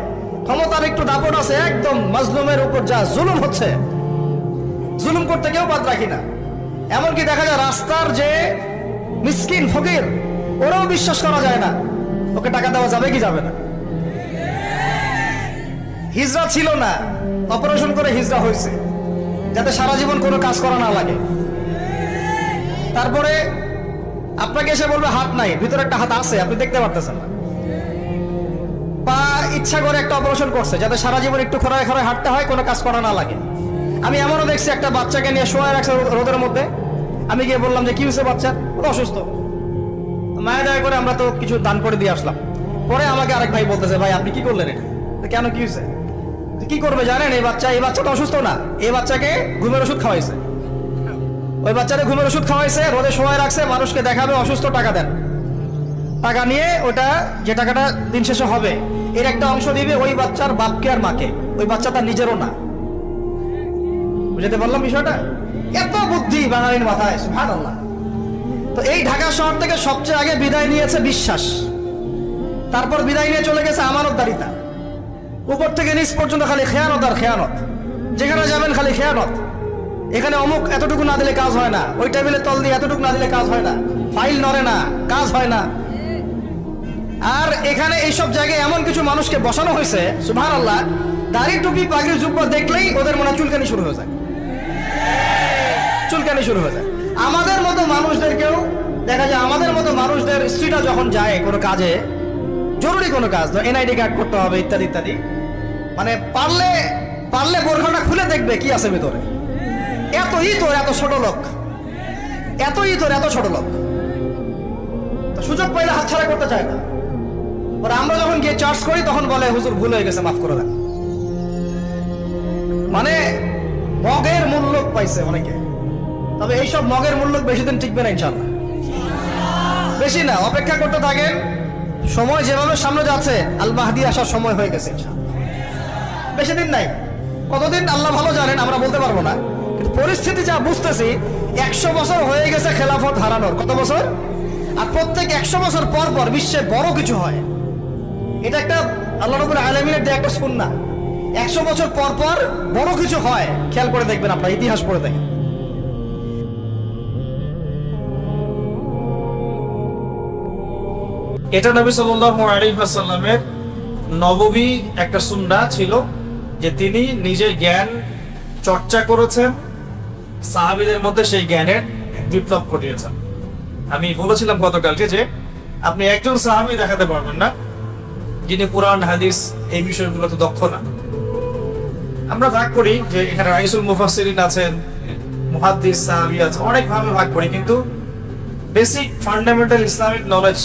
ক্ষমতার একটু দাপট আছে, একদম মাজলুমের উপর যা জুলুম হচ্ছে, জুলুম করতে কেউ বাদ রাখি না। এমনকি দেখা যায় রাস্তার যে মিসকিন ফকির, ওরাও বিশ্বাস করা যায় না ওকে টাকা দেওয়া যাবে কি যাবে না। হিজরা ছিল না, অপারেশন করে হিজরা হয়েছে, যাতে সারা জীবন কোনো কাজ করা না লাগে। তারপরে আপনাকে এসে বলবে হাত নাই, ভিতরে একটা হাত আছে, আপনি দেখতে পারতেছেন না। পা ইচ্ছা করে একটা অপারেশন করছে, যাতে সারা জীবন একটু খোঁড়ায় খোঁড়ায় হাঁটতে হয়, কোনো কাজ করা না লাগে। আমি এমনও দেখছি একটা বাচ্চাকে নিয়ে শোয়া রাখছে রোদের মধ্যে। আমি গিয়ে বললাম যে কি হয়েছে বাচ্চার, ও অসুস্থ। মায়া দয়া করে আমরা তো কিছু দান করে দিয়ে আসলাম। পরে আমাকে আরেক ভাই বলতেছে, ভাই আপনি কি করলেন এটা? কেন, কি হয়েছে? কি করবে জানেন, এই বাচ্চা তো অসুস্থ না, এই বাচ্চাকে ঘুমের ওষুধ খাওয়াইছে। ওই বাচ্চাকে ঘুমের ওষুধ খাওয়াইছে, রোদে শোয়া রাখছে, মানুষকে দেখাবে অসুস্থ, টাকা দেন। টাকা নিয়ে ওটা, যে টাকাটা দিন শেষে হবে, এর একটা অংশ দিবে ওই বাচ্চার বাপকে আর মাকে। ওই বাচ্চা তার নিজেরও না। বুঝতে পারলাম বিষয়টা? এত বুদ্ধি বাঙালির মাথায়, সুবহানাল্লাহ। তো এই ঢাকা শহর থেকে সবচেয়ে আগে বিদায় নিয়েছে বিশ্বাস, তারপর বিদায় নিয়ে চলে গেছে আমানতদারিতা। উপর থেকে নিচ পর্যন্ত খালি খেয়ানত আর খেয়ানত, যেখানে যাবেন খালি খেয়ানত। এখানে অমুক এতটুকু না দিলে কাজ হয় না, ওই টেবিলের তল দিয়ে এতটুকু না দিলে কাজ হয় না, ফাইল নড়ে না, কাজ হয় না। আর এখানে এইসব জায়গায় এমন কিছু মানুষকে বসানো হয়েছে, সুবহানাল্লাহ, দাড়ি টুপি পাগড়ি জুব্বা দেখলেই ওদের মনে চুলকানি শুরু হয়ে যায়, চুলকানি শুরু হয়ে যায়। আমাদের মতো মানুষদেরকেও দেখা যায়, আমাদের মতো মানুষদের স্ত্রীরা যখন যায় কোনো কাজে, জরুরি কোনো কাজ, এনআইডি কার্ড করতে হবে ইত্যাদি ইত্যাদি, মানে পারলে বোরখাটা খুলে দেখবে কি আছে ভিতরে। এত ইতর, এত ছোট লোক, এত ইতর, এত ছোট লোক, সুযোগ পাইলে হাতছাড়া করতে চায় না। পরে আমরা যখন গিয়ে চার্জ করি তখন বলে হুজুর ভুল হয়ে গেছে, মাফ করে দেন। মানে মগের মূল্য পাইছে অনেকে। তবে এইসব মগের মূল্য বেশি দিন টিকবে না ইনশাআল্লাহ, বেশি না, অপেক্ষা করতে থাকেন। সময় যেভাবে সামনে যাচ্ছে, আল মাহদি আসার সময় হয়ে গেছে ইনশাআল্লাহ, বেশি দিন নাই। কতদিন আল্লাহ ভালো জানেন, আমরা বলতে পারবো না। কিন্তু পরিস্থিতি যা বুঝতেছি, 100 বছর হয়ে গেছে খেলাফত হারানোর। কত বছর? আর প্রত্যেক 100 বছর পর পর বিশ্বে বড় কিছু হয়। এটা একটা আল্লাহ রাব্বুল আলামিনের দেয়া একটা সুন্নাহ। 100 বছর পর পর বড় কিছু হয়, খেয়াল করে দেখবেন, আপনার ইতিহাস পড়ে দেখেন। এটা নবী সাল্লাল্লাহু আলাইহি ওয়াসাল্লামের নববী একটা সুন্নাহ ছিল, যে তিনি নিজে জ্ঞান চর্চা করেছেন, সাহাবীদের মধ্যে সেই জ্ঞানের বিপ্লব ঘটিয়েছেন। আমি বলেছিলাম গতকালকে যে আপনি একজন সাহাবী দেখাতে পারবেন না যিনি কোরআন হাদিস এই বিষয়গুলোতে দক্ষ না। আমরা ভাগ করি যে এখানে রাইসুল মুফাসসিরিন আছেন, মুহাদ্দিস, সাহাবী আছে, অনেক ভাবে ভাগ করি, কিন্তু বেসিক ফান্ডামেন্টাল ইসলামিক নলেজ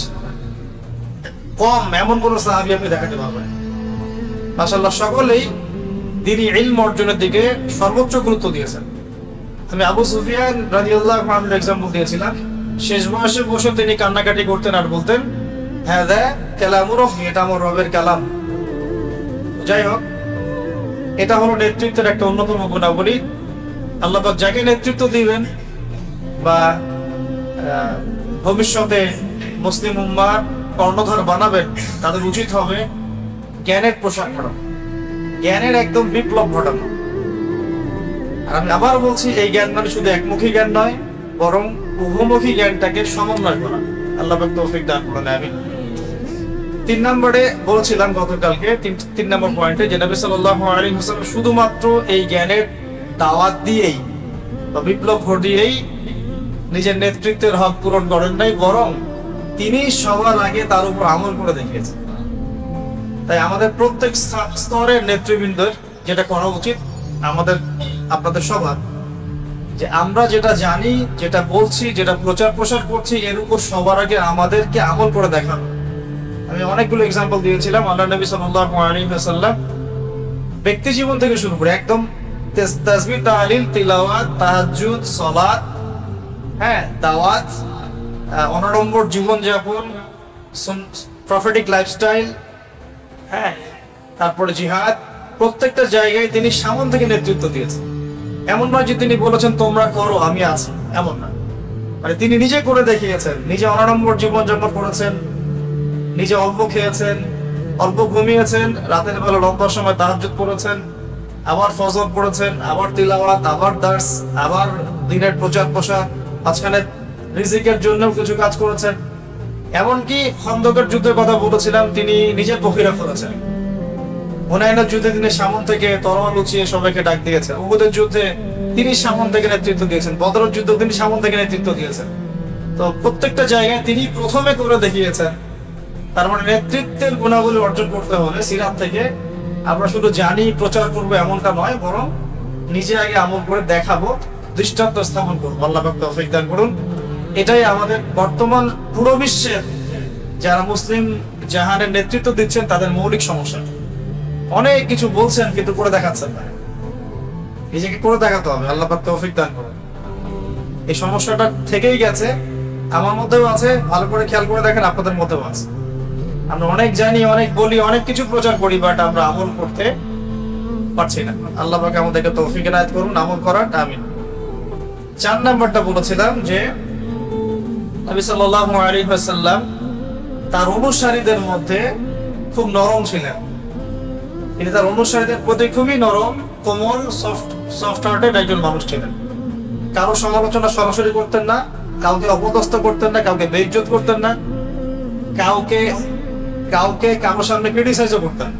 কম এমন কোন সাহাবী আপনি দেখাতে পারবেন। মাশাআল্লাহ, সকলেই দ্বীনি ইলম অর্জনের দিকে সর্বোচ্চ গুরুত্ব দিয়েছেন। আমি আবু সুফিয়ান রাদিয়াল্লাহু আনহুর এক্সাম্পল দিয়েছিলাম। শেষ বয়সে বসে তিনি কান্নাকাটি করতেন আর বলতেন, হ্যাঁ দা কালামুর রব, এটা আমার রবের কালাম। যাই হোক, এটা হলো নেতৃত্বের একটা অন্যতম গুণাবলী। আল্লাহ পাক যাকে নেতৃত্ব দিবেন বা ভবিষ্যতে মুসলিম উম্মাহর কর্ণধার বানাবেন, তাদের উচিত হবে জ্ঞানের প্রসার ঘটানো, জ্ঞানের একদম বিপ্লব ঘটানো। আর আমি আবার বলছি, এই জ্ঞান মানে শুধু একমুখী জ্ঞান নয়, বরং উভমুখী জ্ঞানটাকে সমন্বয় করা। আল্লাহ পাক তৌফিক দান করুন, আমিন। 3 নম্বরে বলছিলাম গতকালকে, 3 নম্বর পয়েন্টে, যে নবী সাল্লাল্লাহু আলাইহি ওয়াসাল্লাম শুধুমাত্র এই জ্ঞানের দাওয়াত দিয়েই বা বিপ্লব ঘটিয়েই নিজের নেতৃত্বের হক পূরণ করেন নাই, বরং তিনি সবার আগে তার উপর আমল করে দেখিয়েছেন। তাই আমাদের প্রত্যেক স্তরের নেতৃবৃন্দের যেটা করা উচিত, আমাদের আপনাদের সবার, যে আমরা যেটা জানি, যেটা বলছি, যেটা প্রচার প্রসার করছি, এর উপর সবার আগে আমাদেরকে আমল করে দেখানো। আমি অনেকগুলো এক্সাম্পল দিয়েছিলাম। আল্লাহ নবী সাল্লাল্লাহু আলাইহি ওয়াসাল্লাম ব্যক্তি জীবন থেকে শুরু করে একদম তাসবিহ, তাহলিল, তিলাওয়াত, তাহাজ্জুদ, সালাত, হ্যাঁ, দাওয়াত, অনাড়ম্বর জীবনযাপন, প্রফেটিক লাইফস্টাইল, হ্যাঁ, তারপরে জিহাদ, প্রত্যেকটা জায়গায় তিনি সামন থেকে নেতৃত্ব দিয়েছেন। এমন নয় যে তিনি বলেছেন তোমরা করো আমি আছি, এমন না। মানে তিনি নিজে করে দেখিয়েছেন, নিজে অনাড়ম্বর জীবনযাপন করেছেন, নিজে অল্প খেয়েছেন, অল্প ঘুমিয়েছেন, রাতের বেলা লম্বা সময় তাহাজ্জুদ পড়েছেন, আবার ফজর পড়েছেন, আবার তিলাওয়াত, আবার দার্স, আবার দিনের প্রচার প্রসার, মাঝখানে রিজিকের জন্য কিছু কাজ করেছেন। এমনকি খন্দকের যুদ্ধের কথা বলেছিলাম, তিনি নিজে বহিরা করেছেন। হুনাইনের যুদ্ধে তিনি সামন থেকে তরোয়াল উঁচিয়ে সবাইকে ডাক দিয়েছেন। উহুদের যুদ্ধে তিনি সামন থেকে নেতৃত্ব দিয়েছেন। বদরের যুদ্ধে তিনি সামন থেকে নেতৃত্ব দিয়েছেন। তো প্রত্যেকটা জায়গায় তিনি প্রথমে করে দেখিয়েছেন। তার মানে নেতৃত্বের গুণাবলী অর্জন করতে হলে সিরাত থেকে আমরা শুধু জানি প্রচার করবো এমনটা নয়, বরং নিজে আগে আমল করে দেখাবো, দৃষ্টান্ত স্থাপন করবো। আল্লাহ পাক তৌফিক দান করুন। এটাই আমাদের বর্তমান পুরো বিশ্বের যারা মুসলিম জাহানের নেতৃত্ব দিচ্ছেন তাদের মৌলিক সমস্যা। অনেক কিছু বলছেন কিন্তু করে দেখাচ্ছেন না। নিজেকে করে দেখাতে হবে। আল্লাহ পাক তৌফিক দান করুন। এই সমস্যাটা থেকেই গেছে, আমার মধ্যেও আছে। ভালো করে খেয়াল করে দেখেন, আপনাদের মধ্যেও আছে। আমরা অনেক জানি, অনেক বলি, অনেক কিছু প্রচার করি, বাট আমরা আমল করতে পারছি না। আল্লাহ পাক আমাদেরকে তৌফিক এনায়েত করুন আমল করার। আমিন। 4 নাম্বারটা বলেছিলাম যে নবী সাল্লাল্লাহু আলাইহি ওয়াসাল্লাম তার অনুসারীদের মধ্যে খুব নরম ছিলেন। তিনি তার অনুসারীদের প্রতি খুবই নরম, কোমল, সফট হার্টেড একজন মানুষ ছিলেন। কারো সমালোচনা সরাসরি করতেন না, কাউকে অপদস্থ করতেন না, কাউকে বেইজ্জত করতেন না, কাউকে কারোর সামনে ক্রিটিসাইজও করতেন।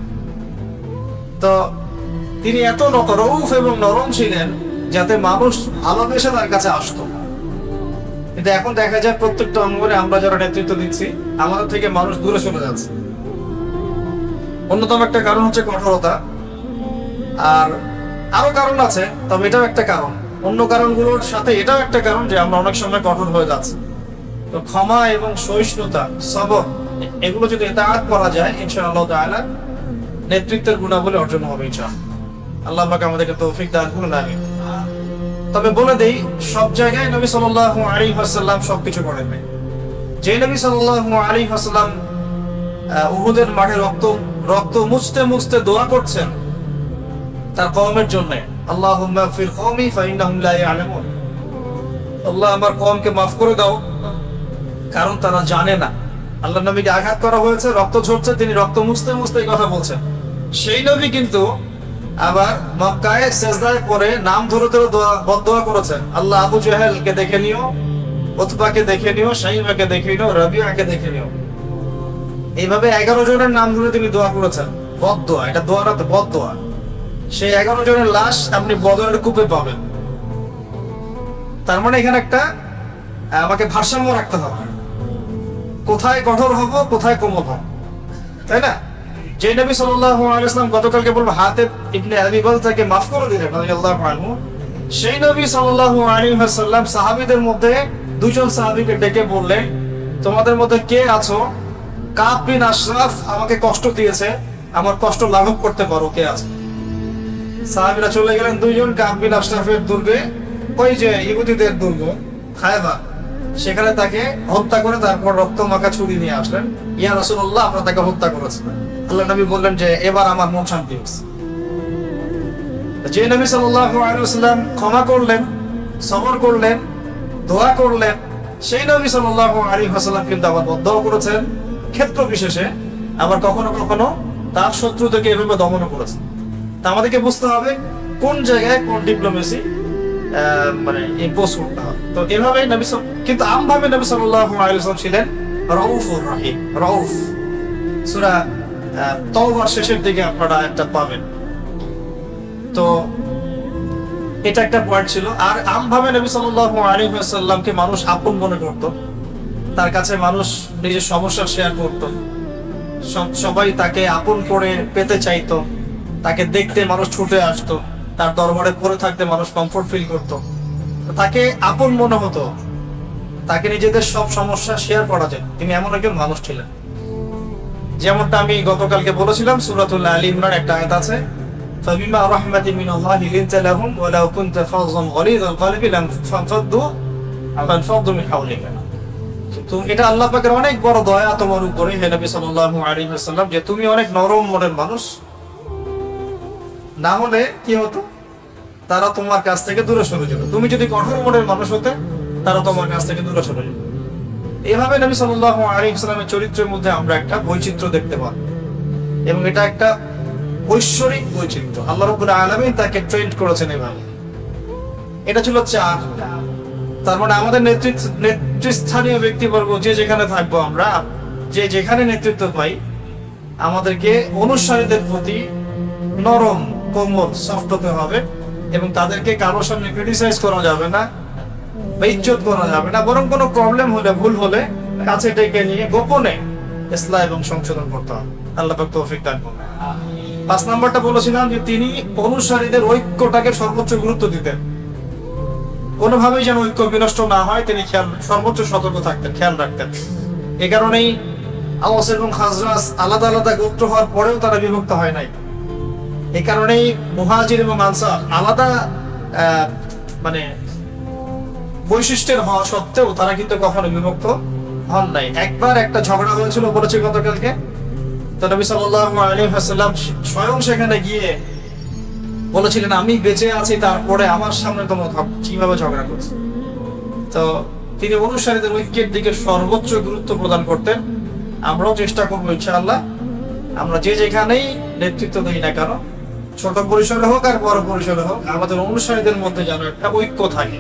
তো তিনি এত রউফ এবং নরম ছিলেন যাতে মানুষ ভালোবেসে তার কাছে আসতো। কিন্তু এখন দেখা যায় প্রত্যেকটা অঙ্গনে আমরা যারা নেতৃত্ব দিচ্ছি আমাদের থেকে মানুষ দূরে চলে যাচ্ছে। অন্যতম একটা কারণ হচ্ছে কঠোরতা, আর আরো কারণ আছে, তবে এটাও একটা কারণ। অন্য কারণগুলোর সাথে এটাও একটা কারণ যে আমরা অনেক সময় কঠোর হয়ে যাচ্ছি। তো ক্ষমা এবং সহিষ্ণুতা, সবর, এগুলো যদি ইতাআত করা যায় ইনশাআল্লাহ তাআলা নেতৃত্বের গুণাবলী অর্জন হবে ইনশাআল্লাহ। আল্লাহ পাক আমাদেরকে তৌফিক দান করুন। আমিন। তবে বলে দেই, সব জায়গায় নবী সাল্লাল্লাহু আলাইহি ওয়াসাল্লাম সবকিছু করেন নাই। যে নবী সাল্লাল্লাহু আলাইহি ওয়াসাল্লাম উহুদের মাঠে রক্ত মুছতে দোয়া করছেন তার কওমের জন্য, আল্লাহুম্মা ইগফির কওমি ফাইন্নাহুম লা ইয়ালামুন, আল্লাহ আমার কওমকে মাফ করে দাও কারণ তারা জানে না। আল্লাহ নবীকে আঘাত করা হয়েছে, রক্ত ঝরছে, তিনি রক্ত মুছতে এই কথা বলছেন। সেই নবী কিন্তু আবার মক্কায় সেজদায় পড়ে নাম ধরে বদদোয়া করেছেন, আল্লাহ আবু জাহেলকে দেখে নিও, উতবাকে দেখে নিও, শাইবাকে দেখে নিও, রাবিয়াকে দেখে নিও। এইভাবে 11 জনের নাম ধরে তিনি দোয়া করেছেন। বদদোয়া, এটা দোয়া না তো, বদদোয়া। সেই 11 জনের লাশ আপনি বদরের কূপে পাবেন। তার মানে এখানে একটা আমাকে ভারসাম্য রাখতে হবে, কোথায় কঠোর হব, কোথায় কোমল হব, তাই না? যে নবী সাল্লাল্লাহু আলাইহি ওয়াসাল্লাম গতকালকে বলবো হাতেব ইবনে আবি বালতাকে মাফ করে দিলেন রাদিয়াল্লাহু আনহু, সেই নবী সাল্লাল্লাহু আলাইহি ওয়াসাল্লাম সাহাবীদের মধ্যে 2 জন সাহাবীকে ডেকে বললেন, তোমাদের মধ্যে কে আছো কাব বিন আশরাফ আমাকে কষ্ট দিয়েছে, আমার কষ্ট লাঘব করতে পারো, কে আছে? সাহাবীরা চলে গেলেন 2 জন কাব বিন আশরাফের দুর্গে, ওই যে ইহুদিদের দুর্গ খায়বার, সেখানে তাকে হত্যা করে তারপর রক্ত মাখা ছুরি নিয়ে আসলেন। ইয়া রাসূলুল্লাহ, আপনারা তাকে হত্যা করেছেন। আল্লাহ নবী বললেন যে এবার আমার মন শান্তি হয়েছে। যে নবী সাল্লাল্লাহু আলাইহি ওয়াসাল্লাম ক্ষমা করলেন, সবর করলেন, দোয়া করলেন, সেই নবী সাল্লাল্লাহু আলাইহি ওয়াসাল্লাম কিন্তু আবার বদদোয়া করেছেন ক্ষেত্র বিশেষে, আবার কখনো কখনো তার শত্রুদেরকে এভাবে দমন করেছেন। তা আমাদেরকে বুঝতে হবে কোন জায়গায় কোন ডিপ্লোমেসি মানে ইম্পোজ করতে হবে। তো এভাবে নবী কিন্তু আমভাবে নবী সাল্লাল্লাহু আলাইহি ওয়াসাল্লাম ছিলেন রাউফুর রহিম। রাউফ সূরা তাওবার শেষের দিকে আপনারা একটা পাবেন। তো এটা একটা পয়েন্ট ছিল। আর আমভাবে নবী সাল্লাল্লাহু আলাইহি ওয়াসাল্লামকে মানুষ আপন মনে করত, তার কাছে মানুষ নিজের সমস্যা শেয়ার করত, সবাই তাকে আপন করে পেতে চাইতো, তাকে দেখতে মানুষ ছুটে আসতো, তার দরবারে পড়ে থাকতে মানুষ কমফোর্ট ফিল করত, তাকে আপন মনে হতো, তাকে নিজেদের সব সমস্যা শেয়ার করা যায়। তিনি এমন একজন মানুষ ছিলেন। যেমনটা আমি গতকালকে বলেছিলাম, সূরাতুল আলী ইমরান একটা আয়াত আছে, فبما رحمة من الله لنت لهم ولو كنت فظا غليظ القلب لانفضوا من حولك. তো এটা আল্লাহ পাকের অনেক বড় দয়া তোমার উপরে হে নবী সাল্লাল্লাহু আলাইহি ওয়াসাল্লাম, যে তুমি অনেক নরম মনের মানুষ। না হলে কি হতো, তারা তোমার কাছ থেকে দূরে সরে যেত। তুমি যদি কঠোর মনের মানুষ হতে, তারা তোমার কাছ থেকে দূরে সরে যেত। এভাবে নবী সাল্লাল্লাহু আলাইহি ওয়াসাল্লামের চরিত্রের মধ্যে আমরা একটা বৈচিত্র্য দেখতে পাই, এবং এটা একটা ঐশ্বরিক বৈচিত্র্য। আল্লাহ রাব্বুল আলামিন তাকে ট্রেন্ড করেছেন এভাবে। এটা ছিল 4। তার মানে আমাদের নেতৃস্থানীয় ব্যক্তিবর্গ যে যেখানে থাকবো, আমরা যে যেখানে নেতৃত্ব পাই, আমাদেরকে অনুসারীদের প্রতি নরম, কোমল, সফট হতে হবে, এবং তাদেরকে কারোর সামনে ক্রিটিসাইজ করা যাবে না বা ইজ্জত করা যাবে না, বরং কোনো প্রবলেম হলে, ভুল হলে কাছে ডেকে নিয়ে গোপনে ইসলাহ এবং সংশোধন করতে হবে। আল্লাহ পাক তৌফিক দান করুন। 5 নম্বরটা বলেছিলাম যে তিনি অনুসারীদের ঐক্যটাকে সর্বোচ্চ গুরুত্ব দিতেন। কোনোভাবেই যেন ঐক্য বিনষ্ট না হয় তিনি সর্বোচ্চ সতর্ক থাকতেন, খেয়াল রাখতেন। এ কারণেই আওস এবং খাজরাজ আলাদা আলাদা গোত্র হওয়ার পরেও তারা বিভক্ত হয় নাই। এ কারণেই মুহাজির এবং আনসার আলাদা মানে বৈশিষ্ট্যের হওয়া সত্ত্বেও তারা কিন্তু কখনো বিভক্ত হন নাই। একবার একটা ঝগড়া হয়েছিল, বলেছি গতকালকে। তো নবী সাল্লাল্লাহু আলাইহি ওয়াসাল্লাম স্বয়ং সেখানে গিয়ে বলেছিলেন, আমি বেঁচে আছি তারপরে আমার সামনে তোমরা কিভাবে ঝগড়া করছো। তো তিনি অনুসারীদের ঐক্যের দিকে সর্বোচ্চ গুরুত্ব প্রদান করতেন। আমরাও চেষ্টা করবো ইনশাআল্লাহ, আমরা যে যেখানেই নেতৃত্ব দিই না কেন, ছোট পরিসরে হোক আর বড় পরিসরে হোক, আমাদের অনুসারীদের মধ্যে যেন একটা ঐক্য থাকে।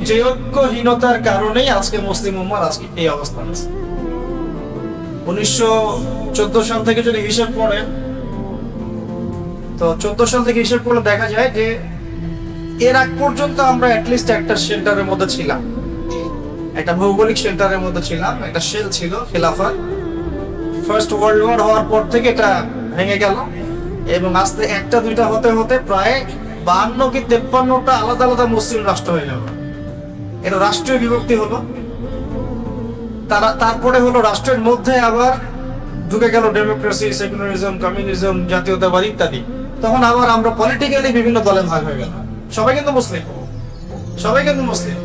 যে ঐক্যহীনতার কারণেই আজকে মুসলিম উম্মার আজকে এই অবস্থা আছে। 1914 সাল থেকে যদি হিসাব করেন, তো 14 সাল থেকে হিসাব করলে দেখা যায় যে এর আগ পর্যন্ত আমরা অ্যাটলিস্ট একটা শেল্টারের মধ্যে ছিলাম, একটা ভৌগোলিক শেল্টারের মধ্যে ছিলাম। একটা শেল ছিল খিলাফত। ফার্স্ট ওয়ার্ল্ড ওয়ার হওয়ার পর থেকে এটা ভেঙে গেল, এবং আস্তে একটা দুইটা হতে হতে প্রায় 52 কি 53টা আলাদা আলাদা মুসলিম রাষ্ট্র হয়ে গেল। এটা রাষ্ট্রীয় বিভক্তি হলো। তারপরে হলো রাষ্ট্রের মধ্যে আবার ঢুকে গেল ডেমোক্রেসি, সেকুলারিজম, কমিউনিজম, জাতীয়তাবাদ ইত্যাদি। তখন আবার আমরা পলিটিক্যালি বিভিন্ন দলে ভাগ হয়ে গেল। সবাই কিন্তু মুসলিম,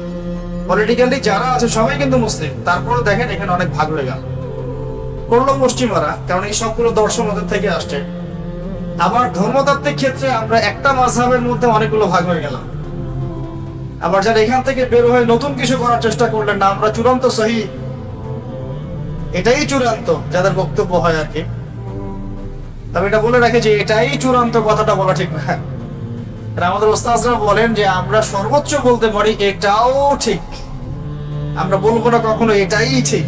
পলিটিক্যালি যারা আছে সবাই কিন্তু মুসলিম। তারপরে দেখেন এখানে অনেক ভাগ হয়ে গেল, করলো পশ্চিমারা, কারণ এই সবগুলো দর্শন ওদের থেকে আসছে। আবার ধর্মতাত্ত্বিক ক্ষেত্রে আমরা একটা মাযহাবের মধ্যে অনেকগুলো ভাগ হয়ে গেলাম। আবার যারা এখান থেকে বের হয়ে নতুন কিছু করার চেষ্টা করলেন না, আমরা চূড়ান্ত সহি, এটাই চূড়ান্ত যাদের বক্তব্য হয় আর কি। তবে এটা বলে রাখে যে এটাই চূড়ান্ত, কথাটা বলা ঠিক না। আমাদের ওস্তাদরা বলেন যে আমরা সর্বোচ্চ বলতে পারি এটাও ঠিক, আমরা বলবো না কখনো এটাই ঠিক।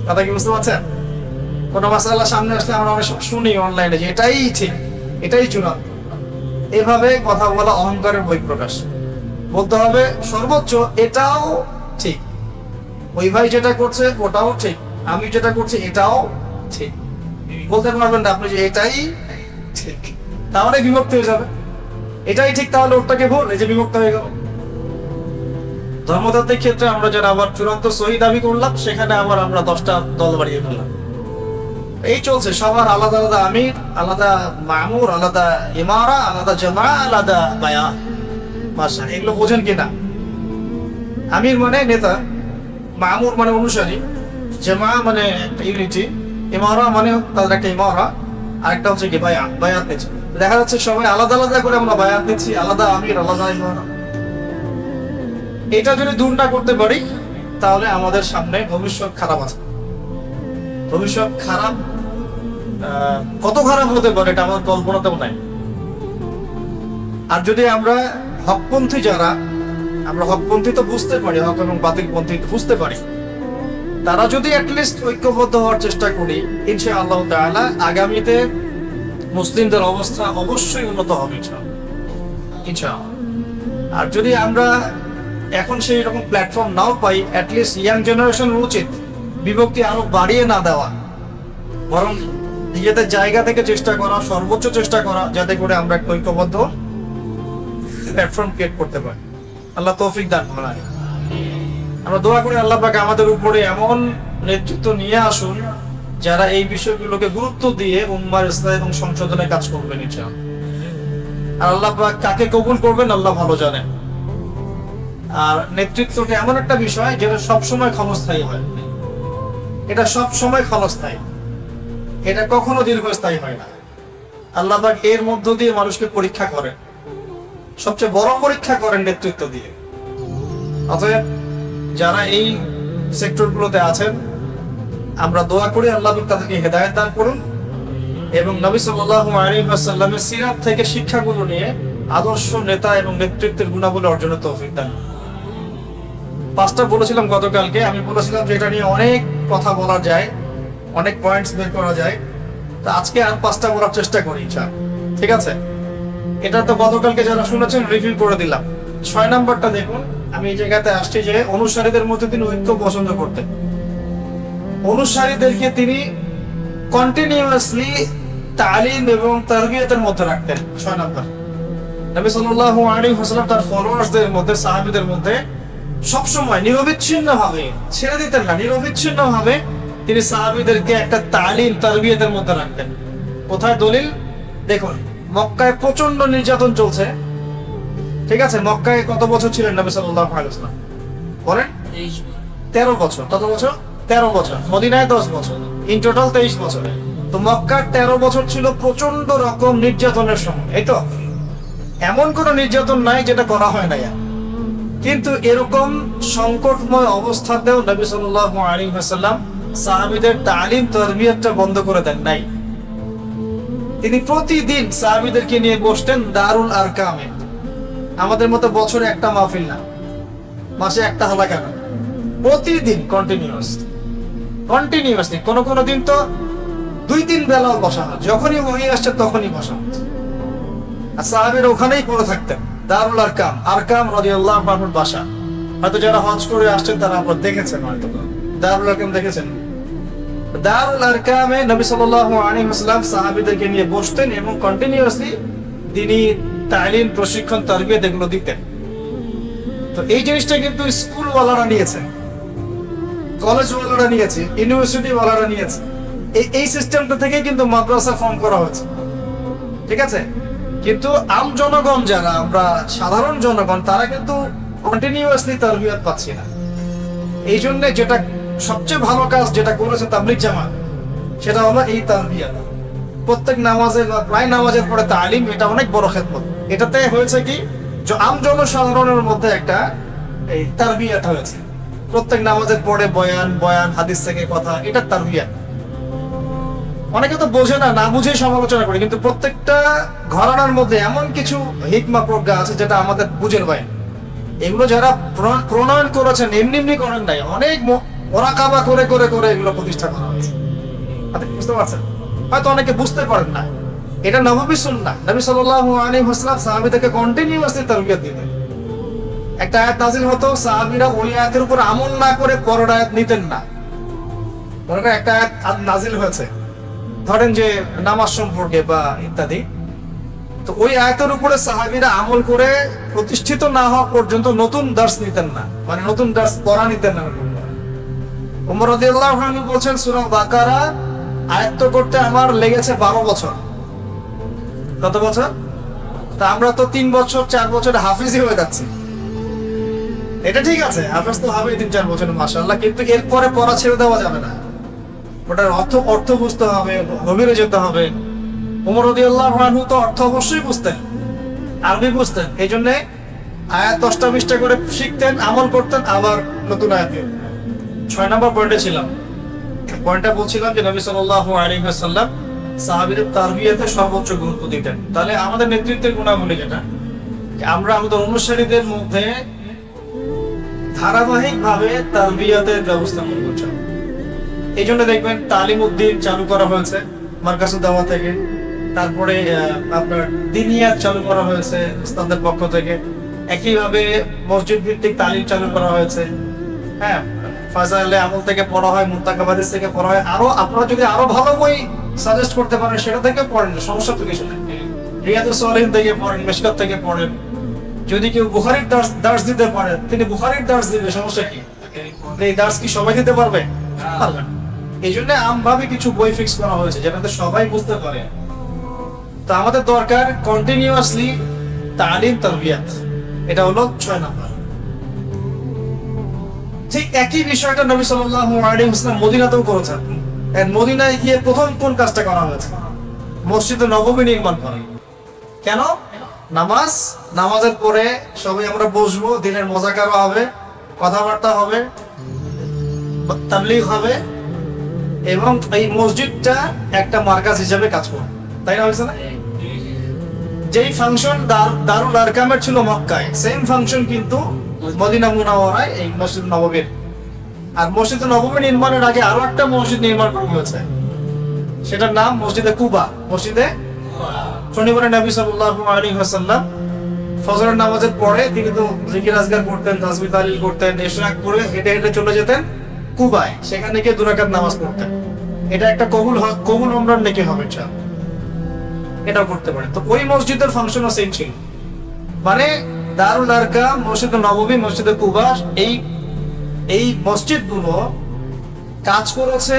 কথা কি বুঝতে পারছেন? কোনো মাসালা সামনে আসলে আমরা অনেক শুনি অনলাইনে যে এটাই ঠিক, এটাই চূড়ান্ত। এভাবে কথা বলা অহংকারের বহিঃপ্রকাশ। বলতে হবে সর্বোচ্চ এটাও ঠিক, ওই ভাই যেটা করছে ওটাও ঠিক, আমি যেটা করছি এটাও ঠিক। বলতে পারবেন না আপনি যে এটাই ঠিক, তাহলে বিভক্ত হয়ে যাবে। এটাই ঠিক তাহলে ওটাকে ভুল, এই যে বিভক্ত হয়ে গেল। ধর্মতাত্ত্বিক ক্ষেত্রে আমরা যারা আবার চূড়ান্ত সহি দাবি করলাম, সেখানে আবার আমরা 10টা দল বাড়িয়ে ফেললাম। এই চলছে, সবার আলাদা আলাদা আমির, আলাদা মামুর, আলাদা ইমারা, আলাদা জামা, আলাদা বায়া। মাশা, এগুলো বোঝেন কিনা? আমির মানে নেতা, মামুর মানে অনুসারী, জামা মানে একটা ইউনিটি, ইমারা মানে তাদের একটা ইমারা, আরেকটা হচ্ছে কি বায়াত নিচ্ছে। দেখা যাচ্ছে সবাই আলাদা আলাদা করে আমরা বায়াত নিচ্ছি, আলাদা আমির, আলাদা ইমারা। এটা যদি দূর না করতে পারি, তাহলে আমাদের সামনে ভবিষ্যৎ খারাপ আছে। ভবিষ্যৎ খারাপ, কত খারাপ হতে পারে এটা আমাদের কল্পনাতেও নাই। আর যদি আমরা হকপন্থী যারা, আমরা হকপন্থী তো বুঝতে পারি, হক এবং বাতিলপন্থী বুঝতে পারি, তারা যদি অ্যাটলিস্ট ঐক্যবদ্ধ হওয়ার চেষ্টা করি, ইনশাআল্লাহ তাআলা আগামীতে মুসলিমদের অবস্থা অবশ্যই উন্নত হবে ইনশাআল্লাহ। আর যদি আমরা এখন সেই রকম প্ল্যাটফর্ম নাও পাই, অ্যাটলিস্ট ইয়াং জেনারেশনের উচিত বিভক্তি আরো বাড়িয়ে না দেওয়া, বরং নিজেদের জায়গা থেকে চেষ্টা করা, সর্বোচ্চ চেষ্টা করা, যাতে করে আমরা একটা ঐক্যবদ্ধ প্ল্যাটফর্ম ক্রিয়েট করতে পারি। আল্লাহ তৌফিক দান করেন। আমরা দোয়া করি আল্লাহ পাক আমাদের উপরে এমন নেতৃত্ব নিয়ে আসুন যারা এই বিষয়গুলোকে গুরুত্ব দিয়ে উম্মার ইসলাহ এবং সংশোধনে কাজ করবেন ইনশাআল্লাহ। আর আল্লাহ পাক কাকে কবুল করবেন আল্লাহ ভালো জানেন। আর নেতৃত্বটা এমন একটা বিষয় যেটা সবসময় ক্ষণস্থায়ী হয়, এটা সবসময় ক্ষণস্থায়ী, এটা কখনো দীর্ঘস্থায়ী হয় না। আল্লাহ পাক এর মধ্য দিয়ে মানুষকে পরীক্ষা করেন, সবচেয়ে বড় পরীক্ষা করেন নেতৃত্ব দিয়ে। অতএব যারা এই সেক্টরগুলোতে আছেন, আমরা দোয়া করি আল্লাহ পাক তাদেরকে হেদায়েত দান করুন এবং নবী সাল্লাল্লাহু আলাইহি ওয়াসাল্লামের সিরাত থেকে শিক্ষাগুলো নিয়ে আদর্শ নেতা এবং নেতৃত্বের গুণাবলী অর্জনের তৌফিক দান। পাঁচটা বলেছিলাম গতকালকে, আমি বলেছিলাম যে এটা নিয়ে অনেক কথা বলা যায়, অনেক পয়েন্টস বের করা যায়। তো আজকে আর পাঁচটা বলার চেষ্টা করি ইনশাআল্লাহ, ঠিক আছে? এটা তো গতকালকে যারা শুনেছেন রিভিউ করে দিলাম। 6 নাম্বারটা দেখুন, আমি এই জায়গাতে আসছি যে অনুসারীদের মধ্যে তিনি ঐক্য পছন্দ করতেন। অনুসারীদেরকে তিনি কন্টিনিউয়াসলি তালিম এবং তারবিয়াতের মধ্যে রাখতেন। 6 নাম্বার, নবী সাল্লাল্লাহু আলাইহি ওয়াসাল্লাম তার ফলোয়ার্সদের মধ্যে, সাহাবীদের মধ্যে সবসময় নিরবিচ্ছিন্নভাবে ছেড়ে দিতেন না, নিরবিচ্ছিন্নভাবে তিনি সাহাবীদেরকে একটা তালিম তারবিয়াতের মধ্যে রাখতেন। কোথায় দলিল দেখুন, মক্কায় প্রচন্ড নির্যাতন চলছে, ঠিক আছে? মক্কায় কত বছর ছিলেন নবী সাল্লাল্লাহু আলাইহি ওয়াসাল্লাম বলেন? 13 বছর। কত বছর? 13 বছর। মদিনায় 10 বছর, ইন টোটাল 23 বছর। তো মক্কার 13 বছর ছিল প্রচন্ড রকম নির্যাতনের সময়, এই তো? এমন কোন নির্যাতন নাই যেটা করা হয় না। কিন্তু এরকম সংকটময় অবস্থাতেও নবী সাল্লাল্লাহু আলাইহি ওয়াসাল্লাম সাহাবীদের তালিম তারবিয়াতটা বন্ধ করে দেন নাই। তিনি প্রতিদিন সাহাবীদেরকে নিয়ে বসতেন দারুল আরকামে। আমাদের মতো বছরে একটা মাহফিল না, মাসে একটা হালাকা না, প্রতিদিন কন্টিনিউয়াসলি। কোন কোন দিন তো 2-3 বেলাও বসা হয়, যখনই ওহী আসছে তখনই বসা হচ্ছে। আর সাহাবীরা ওখানেই পড়ে থাকতেন, দারুল আরকাম, আরকাম রাদিয়াল্লাহু আনহুর বাসা। হয়তো যারা হজ করে আসছেন তারা আপনারা দেখেছেন, হয়তো দারুল আরকাম দেখেছেন। দারুল আরকামে নবী সাল্লাল্লাহু আলাইহি ওয়াসাল্লাম সাহাবীদেরকে নিয়ে বসতেন এবং কন্টিনিউয়াসলি তিনি তালিম, প্রশিক্ষণ, তারবিয়াত এগুলো দিতেন। তো এই জিনিসটা কিন্তু স্কুল ওয়ালারা নিয়েছে, কলেজ ওয়ালারা নিয়েছে, ইউনিভার্সিটি ওয়ালারা নিয়েছে। এই সিস্টেমটা থেকে কিন্তু মাদ্রাসা ফর্ম করা হয়েছে, ঠিক আছে? কিন্তু আম জনগণ, যারা আমরা সাধারণ জনগণ, তারা কিন্তু কন্টিনিউয়াসলি তারবিয়াত পাচ্ছি না। এই জন্য যেটা সবচেয়ে ভালো কাজ যেটা করেছে তাবলীগ জামাত, সেটা হলো এই তারবিয়াত। প্রত্যেক নামাজের বা প্রায় নামাজের পরে তালিম, এটা অনেক বড় খেদমত। এটাতে হয়েছে কি, যে আম জনসাধারণের মধ্যে একটা এই তারবিয়াত হয়েছে। প্রত্যেক নামাজের পরে বয়ান হাদিস থেকে কথা, এটা তারবিয়াত। অনেকে তো বোঝে না, না বুঝে সমালোচনা করে, কিন্তু প্রত্যেকটা ঘরানার মধ্যে এমন কিছু হিকমা প্রজ্ঞা আছে যেটা আমাদের বুঝের বাইরে। এগুলো যারা প্রণয়ন করেছেন এমনি এমনি করেন নাই, অনেক মোরাকাবা করে করে করে এগুলো প্রতিষ্ঠা করা হয়েছে। আপনি বুঝতে পারছেন? হয়তো অনেকে বুঝতে পারেন না, এটা নববী সুন্নাহ। নবী সাল্লাল্লাহু আলাইহি ওয়াসাল্লাম সাহাবীদেরকে কন্টিনিউয়াসলি তারবিয়াত দিতেন। একটা আয়াত নাযিল হতো, সাহাবীরা ওই আয়াতের উপর আমল না করে পরের আয়াত নিতেন না। ধরেন একটা আয়াত নাযিল হয়েছে, ধরেন যে নামাজ সম্পর্কে বা ইত্যাদি, তো ওই আয়াতের উপরে সাহাবীরা আমল করে প্রতিষ্ঠিত না হওয়া পর্যন্ত নতুন দার্স নিতেন না, মানে নতুন দার্স পড়া নিতেন না। ওমর রাদিয়াল্লাহু আনহু বলছেন, সূরা বাকারা আয়াত্ত করতে আমার লেগেছে 12 বছর। কত বছর? তা আমরা তো 3 বছর 4 বছর হাফিজই হয়ে যাচ্ছি। এটা ঠিক আছে, হাফেজ তো হবে 3-4 বছর, মাশাআল্লাহ, কিন্তু এরপরে পড়া ছেড়ে দেওয়া যাবে না। ওটার অর্থ বুঝতে হবে, গভীরে যেতে হবে। ওমর রাদিয়াল্লাহু আনহু তো অর্থ অবশ্যই বুঝতেন, আরবি বুঝতেন, এই জন্য আয়াত 10টা 20টা করে শিখতেন, আমল করতেন, আবার নতুন আয়াত। 6 নম্বর পয়েন্টে ছিলাম। পয়েন্টটা বলছিলাম যে নবী সাল্লাল্লাহু আলাইহি ওয়াসাল্লাম সাহাবীদের তারবিয়াতে সর্বোচ্চ গুরুত্ব দিতেন। তাহলে আমাদের নেতৃত্বের গুণাবলী যেটা, আমরা আমাদের অনুসারীদের মধ্যে ধারাবাহিকভাবে তারবিয়াতের ব্যবস্থা করছি। এই জন্য দেখবেন তালিম উদ্দিন চালু করা হয়েছে মার্কাজুদ দাওয়া থেকে, তারপরে আপনার দিনিয়াত চালু করা হয়েছে উস্তাদদের পক্ষ থেকে, একইভাবে মসজিদ ভিত্তিক তালিম চালু করা হয়েছে। হ্যাঁ, ফাজাইলে আমল থেকে পড়া হয়, মুত্তাকাব হাদিস থেকে পড়া হয়। আরো আপনারা যদি আরো ভালো বই সাজেস্ট করতে পারেন সেটা থেকে পড়েন, সমস্যা তো কিছু নেই। রিয়াদুস সালিহিন থেকে পড়েন, মিশকাত থেকে পড়েন। যদি কেউ বুখারীর দার্স দিতে পারে, তিনি বুখারীর দার্স দিবে, সমস্যা কি? এই দার্স কি সবাই দিতে পারবে? পারবে না। এই জন্য আমভাবে কিছু বই ফিক্স করা হয়েছে যেটাতে সবাই বুঝতে পারে। তো আমাদের দরকার কন্টিনিউয়াসলি তালিম তারবিয়াত, এটা হলো 6 নাম্বার। ঠিক একই বিষয়টা নবী সাল্লাল্লাহু আলাইহি ওয়াসাল্লাম মদিনাতেও করেছেন। আর মদিনায় গিয়ে প্রথম কোন কাজটা করা হয়েছে? মসজিদে নববী নির্মাণ করা। কেন? নামাজের পরে সবাই আমরা বসবো, দিনের মোজাকারা হবে, কথাবার্তা হবে, তাবলীগ হবে, এবং এই মসজিদটা একটা মার্কাজ হিসেবে কাজ করবে, তাই না? হয়েছে না? যেই ফাংশন দারুল আরকামের ছিল মক্কায়, সেম ফাংশন কিন্তু মদিনা মুনাওয়ারায় এই মসজিদ নববীর। আর মসজিদ নববী নির্মাণের আগে আরো একটা মসজিদ নির্মাণ করা হয়েছে, সেটার নাম মসজিদে কুবা। মসজিদে শনিবারে নবী সাল্লাল্লাহু আলাইহি ওয়াসাল্লাম ফজরের নামাজের পরে তিনি তো জিকির আজকার করতেন, তাসবিহ তাহলিল করতেন, ইশরাক করে হেঁটে হেঁটে চলে যেতেন কুবায়, সেখানে গিয়ে 2 রাকাত নামাজ পড়তেন। এটা একটা কবুল উমরার নেকি হবে, এটাও করতে পারে। তো ওই মসজিদের ফাংশনও সেম ছিল, মানে দারুল আরকাম, মসজিদে নববী, মসজিদে কুবা, এই মসজিদগুলো কাজ করেছে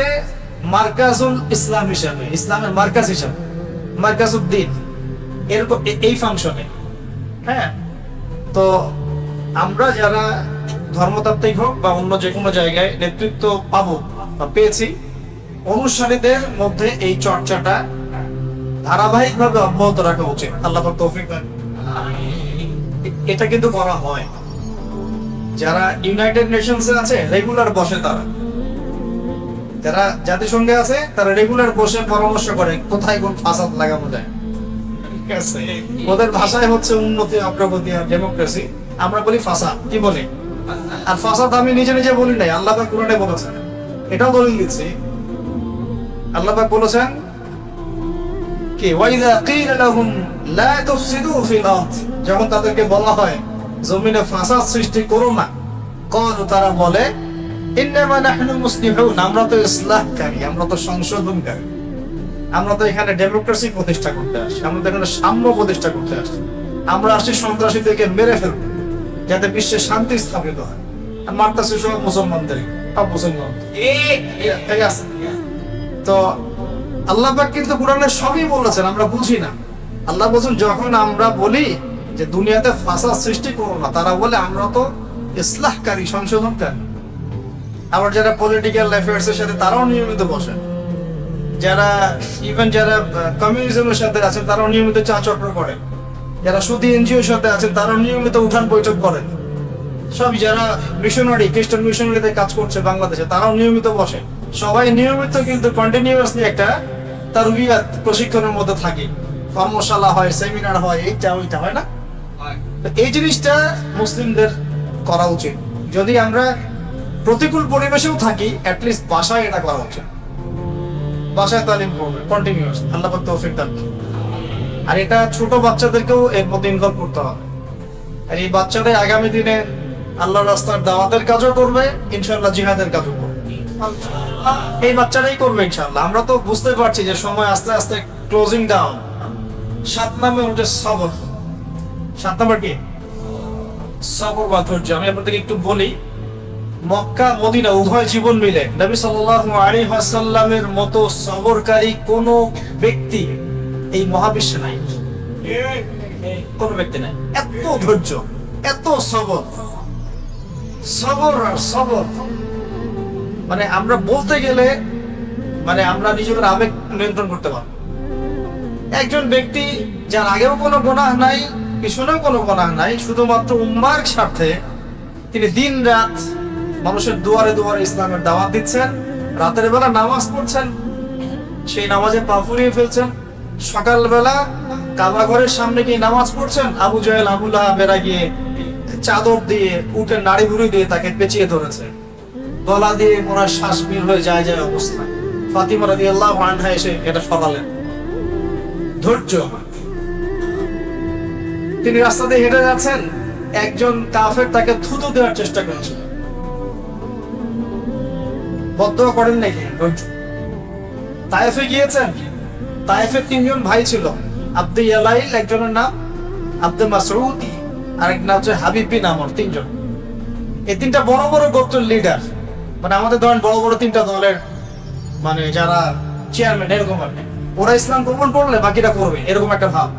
মার্কাজুল ইসলাম হিসাবে, ইসলামের মার্কাজ হিসাবে, মার্কাজউদ্দিন, এরকম এই ফাংশনে। হ্যাঁ, তো আমরা যারা ধর্মতাত্ত্বিক হোক বা অন্য যে কোনো জায়গায় নেতৃত্ব পাবো বা পেয়েছি, অনুসারীদের মধ্যে এই চর্চাটা ধারাবাহিকভাবে অব্যাহত রাখা উচিত। আল্লাহ পাক তৌফিক দান। এটা কিন্তু করা হয়। যারা ইউনাইটেড নেশনসে আছে রেগুলার বসে, যারা জাতিসংঘে আছে তারা রেগুলার বসে পরামর্শ করে কোথায় কোন ফাসাদ লাগানো যায়। ঠিক আছে, ওদের ভাষায় হচ্ছে উন্নতি, অগ্রগতি আর ডেমোক্রেসি, আমরা বলি ফাসাদ। কি বলি? আর ফাসাদ আমি নিজে নিজে বলি নাই, আল্লাহ পাক কোরআনে বলেছেন, এটাও দলিল দিচ্ছি। আল্লাহ পাক বলেছেন কি, ওয়াইদা কিলা লাহুম লা তুফসিদু ফিল আরদ, যখন তাদেরকে বলা হয় জমিনে ফাসাদ সৃষ্টি করো না, ক্বালু, তারা বলে ইন্নামা নাহনু মুসলিহুন, আমরা তো ইসলাহকারী, আমরা তো সংশোধনকারী, আমরা তো এখানে ডেমোক্রেসি প্রতিষ্ঠা করতে আসছি, আমরা তো এখানে সাম্য প্রতিষ্ঠা করতে আসছি, আমরা আসছি সন্ত্রাসীদেরকে মেরে ফেলবো যাতে বিশ্বে শান্তি স্থাপিত হয়। আর মারতেছে সব মুসলমানদের, সব মুসলমান। ঠিক আছে, তো আল্লাহ পাক কিন্তু কোরআনে সবই বলেছেন, আমরা বুঝি না। আল্লাহ বলেছেন যখন আমরা বলি যে দুনিয়াতে ফাসাদ সৃষ্টি করো না, তারা বলে আমরা তো ইসলাহকারী, সংশোধনকারী। আবার যারা পলিটিক্যাল অ্যাফেয়ার্স এর সাথে তারাও নিয়মিত বসেন, যারা কমিউনিজমের সাথে আছেন তারাও নিয়মিত চা চক্র করেন, যারা সুদী এনজিওর সাথে আছেন তারাও নিয়মিত উঠান বৈঠক করেন, সব যারা মিশনারি, খ্রিস্টান মিশনারিতে কাজ করছে বাংলাদেশে তারাও নিয়মিত বসে। সবাই নিয়মিত কিন্তু কন্টিনিউয়াসলি একটা তারবিয়াত প্রশিক্ষণের মধ্যে থাকে, কর্মশালা হয়, সেমিনার হয়, এইটা ওইটা হয় না। এই জিনিসটা মুসলিমদের করা উচিত। যদি আমরা প্রতিকূল পরিবেশেও থাকি, অ্যাটলিস্ট বাসায় এটা করা উচিত, বাসায় তালিম করবে কন্টিনিউয়াস। আল্লাহ পাক তৌফিক দান। আর এটা ছোট বাচ্চাদেরকেও এর মধ্যে ইনভলভ করতে হবে। আর এই বাচ্চাদের আগামী দিনে আল্লাহর রাস্তার দাওয়াতের কাজও করবে, ইনশাআল্লাহ জিহাদের কাজও করবে, এই বাচ্চারাই করবে ইনশাআল্লাহ। আমরা তো বুঝতে পারছি যে সময় আস্তে আস্তে ক্লোজিং ডাউন। 7 নম্বর হচ্ছে সবর। 7 নম্বর কি? সবর বা ধৈর্য। আমি আপনাদেরকে একটু বলি, মক্কা মদিনা উভয় জীবন মিলে নবী সাল্লাল্লাহু আলাইহি ওয়াসাল্লামের মতো সবরকারী কোন ব্যক্তি এই মহাবিশ্বে নাই, কোন ব্যক্তি নাই। এত ধৈর্য, এত সবর, সবর আর সবর, মানে আমরা বলতে গেলে মানে আমরা নিজেদের আবেগ নিয়ন্ত্রণ করতে পারবো। একজন ব্যক্তি যার আগেও কোনো গুনাহ নাই, পিছনেও কোনো গুনাহ নাই, শুধুমাত্র উম্মার স্বার্থে তিনি দিন রাত মানুষের দুয়ারে দুয়ারে ইসলামের দাওয়াত দিচ্ছেন, রাতের বেলা নামাজ পড়ছেন, সেই নামাজে পা ফুরিয়ে ফেলছেন, সকালবেলা কাবা ঘরের সামনে গিয়ে নামাজ পড়ছেন, আবু জাহেল আবু লাহাব এরা গিয়ে চাদর দিয়ে উটের নাড়ি ভুড়ি দিয়ে তাকে পেঁচিয়ে ধরেছে, গলা দিয়ে ওনার শ্বাস বের হয়ে যায় যায় অবস্থা। ফাতিমা রাদিয়াল্লাহু আনহা এসে এটা সরালেন। ধৈর্য। তিনি রাস্তা দিয়ে হেঁটে যাচ্ছেন, একজন কাফের তাকে থুতু দেওয়ার চেষ্টা করেছিল, বদদোয়া করেন নাকি? ধৈর্য। তায়েফে গিয়েছেন, তায়েফে 3 জন ভাই ছিল, আব্দে ইয়ালাইল একজনের নাম, আব্দে মাসউদ, আরেক নাম হচ্ছে হাবিব বিন আমর। 3 জন, এই 3টা বড় বড় গোত্রের লিডার। মানে আমাদের ধরেন বড় বড় 3টা দলের মানে যারা চেয়ারম্যান এরকম আর কি, ওরা ইসলাম গ্রহণ করলে বাকিরা করবে, এরকম একটা ভাব।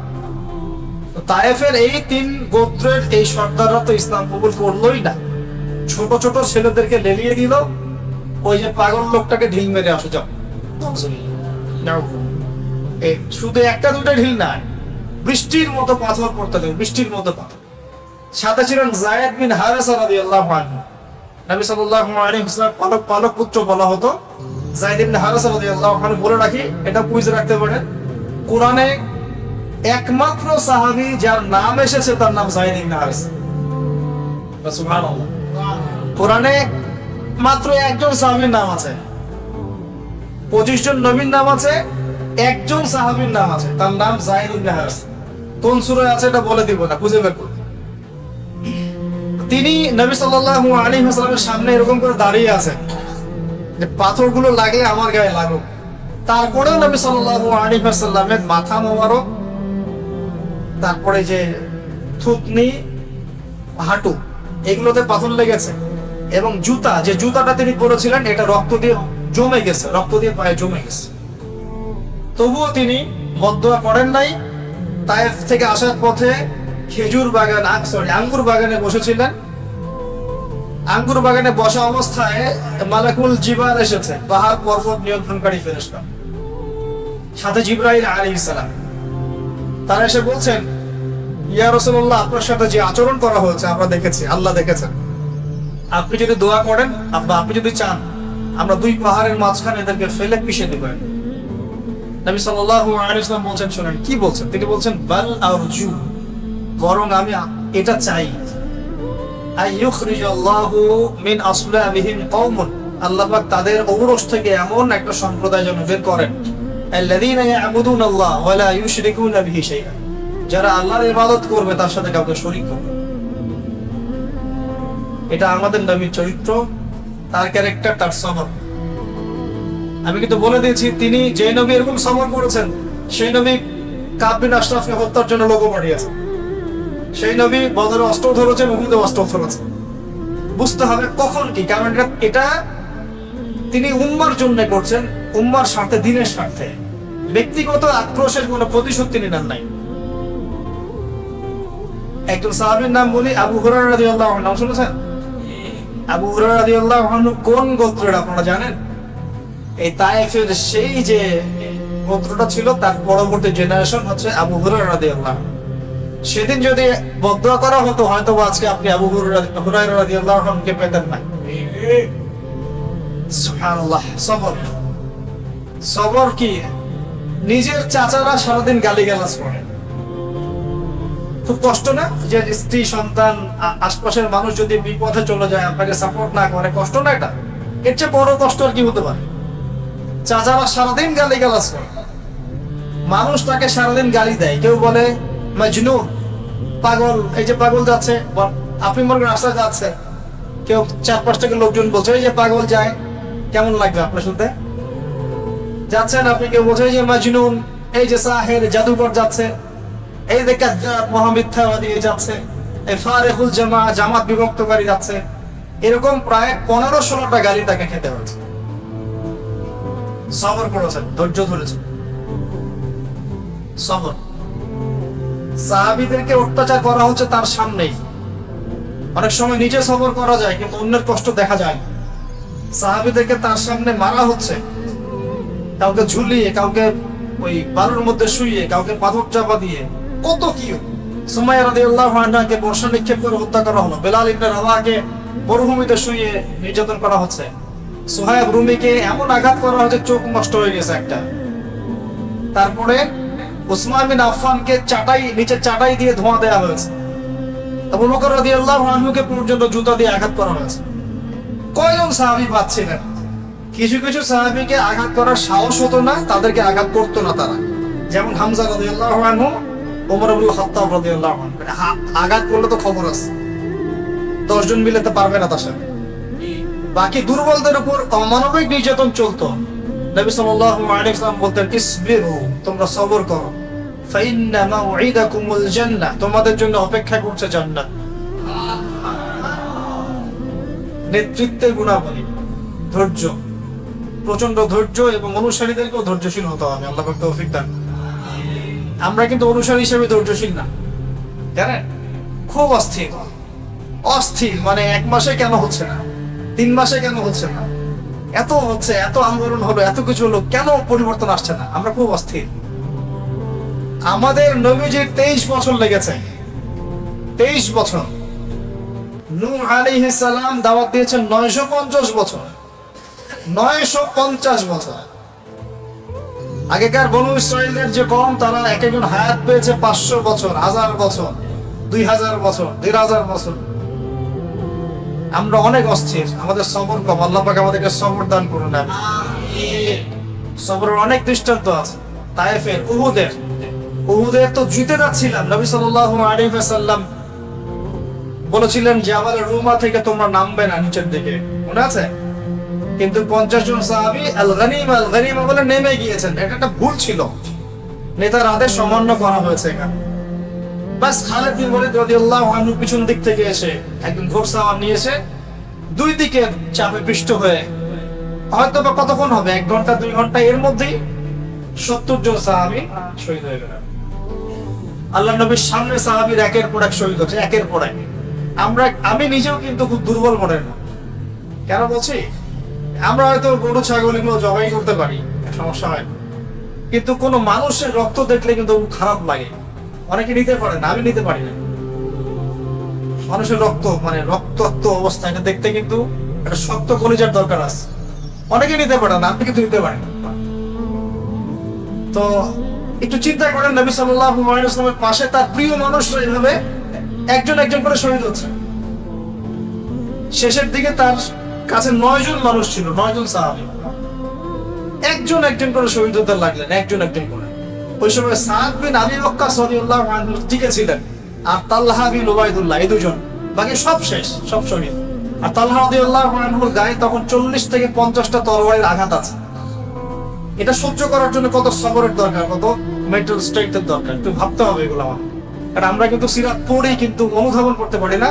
তো তায়েফের এই 3 গোত্রের এই সর্দাররা তো ইসলাম কবুল করলোই না, ছোট ছোট ছেলেদেরকে লেলিয়ে দিল, ওই যে পাগল লোকটাকে ঢিল মেরে আসো যাও। শুধু একটা দুটা ঢিল না, বৃষ্টির মতো পাথর পড়তে দেবে, বৃষ্টির মতো পাথর। সাথে ছিলেন যায়েদ বিন হারেসা রাদিয়াল্লাহু আনহু, নবী সাল্লাল্লাহু আলাইহি ওয়াসাল্লাম পালক পুত্র বলা হতো। যায়েদ বিন হারেসা রাদিয়াল্লাহু আনহু, বলে রাখি, এটা বুঝে রাখতে পারেন, কোরআনে একমাত্র সাহাবী যার নাম এসেছে তার নাম যায়েদ বিন হারেসা। সুবহানাল্লাহ, কোরআনে মাত্র একজন সাহাবীর নাম আছে, 25 জন নবীর নাম আছে, একজন সাহাবীর নাম আছে, তার নাম যায়েদ বিন হারেসা। কোন সূরায় আছে এটা বলে দিব না, খুঁজে বের করুন। তিনি নবী সাল্লাল্লাহু আলাইহি ওয়াসাল্লামের সামনে এরকম করে দাঁড়িয়ে আছেন যে পাথরগুলো লাগলে আমার গায়ে লাগুক। তারপরেও নবী সাল্লাল্লাহু আলাইহি ওয়াসাল্লামের মাথা মোবারক, তারপরে যে থুতনি, হাঁটু, এগুলোতে পাথর লেগেছে, এবং জুতা, যে জুতাটা তিনি পরেছিলেন এটা রক্ত দিয়ে জমে গেছে, রক্ত দিয়ে পায়ে জমে গেছে। তবুও তিনি বদদুয়া করেন নাই। তায়েফ থেকে আসার পথে খেজুর বাগান, আঙ্গুর বাগানে বসেছিলেন। আঙ্গুর বাগানে বসা অবস্থায় মালাকুল জিবাল এসেছে, পাহাড় পর্বত নিয়ন্ত্রণকারী ফেরেশতা, সাথে জিবরাইল আলাইহিস সালাম। তারা এসে বলছেন, ইয়া রাসূলুল্লাহ, আপনার সাথে যে আচরণ করা হয়েছে আমরা দেখেছি, আল্লাহ দেখেছেন। আপনি যদি দোয়া করেন বা আপনি যদি চান, আমরা 2 পাহাড়ের মাঝখানে এদেরকে ফেলে পিষে দেব। নবী সাল্লাল্লাহু আলাইহি ওয়াসাল্লাম বলছেন, শুনেন কি বলছেন। তিনি বলছেন, বাল আরজু, বরং আমি এটা চাই, আইয়ুখরিজাল্লাহু মিন আসলাবিহিম কওমুন, আল্লাহ পাক তাদের ঔরস থেকে এমন একটা সম্প্রদায় যেন বের করেন, আল্লাযীনা ইয়াবুদুনাল্লাহ ওয়া লা ইউশরিকুনা বিহি শাইআ, যারা আল্লাহর ইবাদত করবে তার সাথে কাউকে শরীক করবে। এটা আমাদের নবীর চরিত্র, তার ক্যারেক্টার, তার সবর। আমি কিন্তু বলে দিয়েছি, তিনি যে নবী এরকম সবর করেছেন, সেই নবী কাব বিন আশরাফকে হত্যার জন্য লোক পাঠিয়েছেন, সেই নবী বদরে অস্ত্র ধরেছেন, উহুদে অস্ত্র ধরেছেন। বুঝতে হবে কখন কি, কারণ এটা তিনি উম্মার জন্য করছেন, উম্মার স্বার্থে, দিনের স্বার্থে। ব্যক্তিগত আক্রোশের কোনো প্রতিশোধ তিনি নেন নাই। একজন সাহাবীর নাম বলি, আবু হুরায়রা রাদিয়াল্লাহু আনহু, নাম শুনেছেন? আবু হুরায়রা রাদিয়াল্লাহু আনহু কোন গোত্রের আপনারা জানেন? এই তায়েফের সেই যে গোত্রটা ছিল, তার পরবর্তী জেনারেশন হচ্ছে আবু হুরায়রা রাদিয়াল্লাহু আনহু। সেদিন যদি বদদুয়া করা হতো, হয়তো আজকে আপনি আবু হুরায়রা রাদিয়াল্লাহু আনহুকে পেতেন না। সুবহানাল্লাহ, সবর। সবর কি, নিজের চাচারা সারাদিন গালিগালাজ করে, খুব কষ্ট না? যে স্ত্রী, সন্তান, আশপাশের মানুষ যদি বিপথে চলে যায়, আপনাকে সাপোর্ট না করে, কষ্ট না? এটা এর চেয়ে বড় কষ্ট আর কি হতে পারে? চাচারা সারাদিন গালিগালাজ করে, মানুষ তাকে সারাদিন গালি দেয়, কেউ বলে মাজনুন, পাগল, এই যে পাগল যাচ্ছে, আপনি মনে করেন রাস্তায় যাচ্ছে, কেউ 4-5 থেকে লোকজন বলছে এই যে পাগল যায়, কেমন লাগবে আপনার শুনতে? যাচ্ছেন আপনি, কেউ বলছে এই যে মাজনুন, এই যে সাহের, জাদুকর যাচ্ছে, এই যে কাজ্জাব, মহামিথ্যাবাদী যাচ্ছে, এই ফারিকুল জামাত বিভক্তকারী যাচ্ছে, এরকম প্রায় 15-16টা গালি তাকে খেতে হয়েছে। সবর করেছেন, ধৈর্য ধরেছেন, সবর। সাহাবীদেরকে অত্যাচার করা হচ্ছে তার সামনেই। অনেক সময় নিজে সবর করা যায়, কিন্তু অন্যের কষ্ট দেখা যায় না। সাহাবীদেরকে তার সামনে মারা হচ্ছে, কাউকে ঝুলিয়ে, কাউকে ওই বালুর মধ্যে শুইয়ে, কাউকে পাথর চাপা দিয়ে, কত কি। সুমাইয়া রাদিয়াল্লাহু আনহাকে বর্ষা নিক্ষেপ করে হত্যা করা হলো, বেলাল ইবনে রাবাহকে মরুভূমিতে শুইয়ে নির্যাতন করা হচ্ছে, সুহাইব রুমিকে এমন আঘাত করা হচ্ছে চোখ নষ্ট হয়ে গেছে একটা। তারপরে উসমান বিন আফফানকে নিচে চাটাই দিয়ে ধোঁয়া দেওয়া হয়েছে, আবু বকর রাদিয়াল্লাহু আনহুকে পর্যন্ত জুতা দিয়ে আঘাত করা হয়েছে। কয়জন সাহাবী পাচ্ছিলেন? কিছু কিছু সাহাবীকে আঘাত করার সাহস হতো না, তাদেরকে আঘাত করতো না তারা, যেমন হামজা রাদিয়াল্লাহু আনহু, ওমর ইবনুল খাত্তাব রাদিয়াল্লাহু আনহু। আঘাত করলে তো খবর আছে, 10 জন মিলাতে পারবে না তার সাথে। বাকি দুর্বলদের উপর অমানবিক নির্যাতন চলতো। নবী সাল্লাল্লাহু আলাইহি ওয়াসাল্লাম বলতেন, ইসবিরু, তোমরা সবর করো, ফাইন্না মাউইদাকুমুল জান্নাহ, তোমাদের জন্য অপেক্ষা করছে জান্নাত। নেতৃত্বের গুণাবলী, ধৈর্য, প্রচন্ড ধৈর্য এবং অনুসারীদেরকেও ধৈর্যশীল হতে হবে। আল্লাহ পাক তৌফিক দান। আমরা কিন্তু অনুসারী হিসেবে ধৈর্যশীল না, জানেন, খুব অস্থির অস্থির, মানে 1 মাসে কেন হচ্ছে না, 3 মাসে কেন হচ্ছে না, এত হচ্ছে, এত আন্দোলন হলো, এত কিছু হলো, কেন পরিবর্তন আসছে না, আমরা খুব অস্থির। আমাদের নবীজির 23 বছর লেগেছে, 23 বছর। নূহ আলাইহিস সালাম দাওয়াত দিয়েছেন 950 বছর, 950 বছর। আগেকার বনু ইসরাইলের যে কওম, তারা এক একজন হায়াত পেয়েছে 500 বছর, 1000 বছর, 2000 বছর, 1500 বছর। আমরা অনেক অস্থির, আমাদের সবর কম। আল্লাহ পাক আমাদেরকে সবর দান করুন। সবরের অনেক দৃষ্টান্ত আছে। তায়েফের, উহুদের তো জিতে যাচ্ছিলাম, নবী সাল্লাল্লাহু আলাইহি ওয়াসাল্লাম বলেছিলেন জাবাল রুমা থেকে তোমরা নামবে না নিচের দিকে, মনে আছে? কিন্তু 50 জন সাহাবী আল গনিমা বলে নেমে গিয়েছেন। এটা একটা ভুল ছিল, নেতার আদেশ অমান্য করা হয়েছে এখানে। বাস খালিদ বিন ওয়ালিদ রাদিয়াল্লাহু আনহু পিছন দিক থেকে এসে একদম ঘোড়সাওয়ার নিয়ে এসে দুই দিকে চাপে পৃষ্ঠ হয়ে, হয়তো বা কতক্ষণ হবে, 1 ঘন্টা 2 ঘন্টা, এর মধ্যেই 70 জন সাহাবী শহীদ হয়ে গেলেন। আল্লাহ নবীর সামনে সাহাবীর একের পর এক শহীদ হচ্ছে, একের পর এক। আমি নিজেও কিন্তু খুব দুর্বল মনের না। কেন বলছি? আমরা হয়তো গরু ছাগল এগুলো জবাই করতে পারি, সমস্যা হয়, কিন্তু কোনো মানুষের রক্ত দেখলে কিন্তু খারাপ লাগে। অনেকে নিতে পারে না, আমি নিতে পারি না। মানুষের রক্ত, মানে রক্তাক্ত অবস্থা, এটা দেখতে কিন্তু একটা শক্ত কলিজার দরকার আছে। অনেকে নিতে পারে না, আপনি কিন্তু নিতে পারেন। তো একটু চিন্তা করেন, নবী সাল্লাল্লাহু আলাইহি ওয়াসাল্লামের পাশে তার প্রিয় মানুষরা এভাবে একজন একজন করে শহীদ হচ্ছে। শেষের দিকে তার কাছে 9 জন মানুষ ছিল, 9 জন সাহাবী, একজন একজন করে শহীদ হতে লাগলেন, একজন একজন করে। ওই সময় সাদ বিন আবি ওয়াক্কাস রাদিয়াল্লাহু আনহু টিকে ছিলেন, আর তালহা বিন উবাইদুল্লাহ, এই দুজন, বাকি সব শেষ, সব শহীদ। আর তালহা রাদিয়াল্লাহু আনহুর গায়ে তখন 40 থেকে 50টা তরবারির আঘাত আছে। এটা সহ্য করার জন্য কত সবরের দরকার, কত মেন্টাল স্ট্রেংথের দরকার, একটু ভাবতে হবে এগুলো আমার। কারণ আমরা কিন্তু সিরাত পড়েই কিন্তু অনুধাবন করতে পারি না।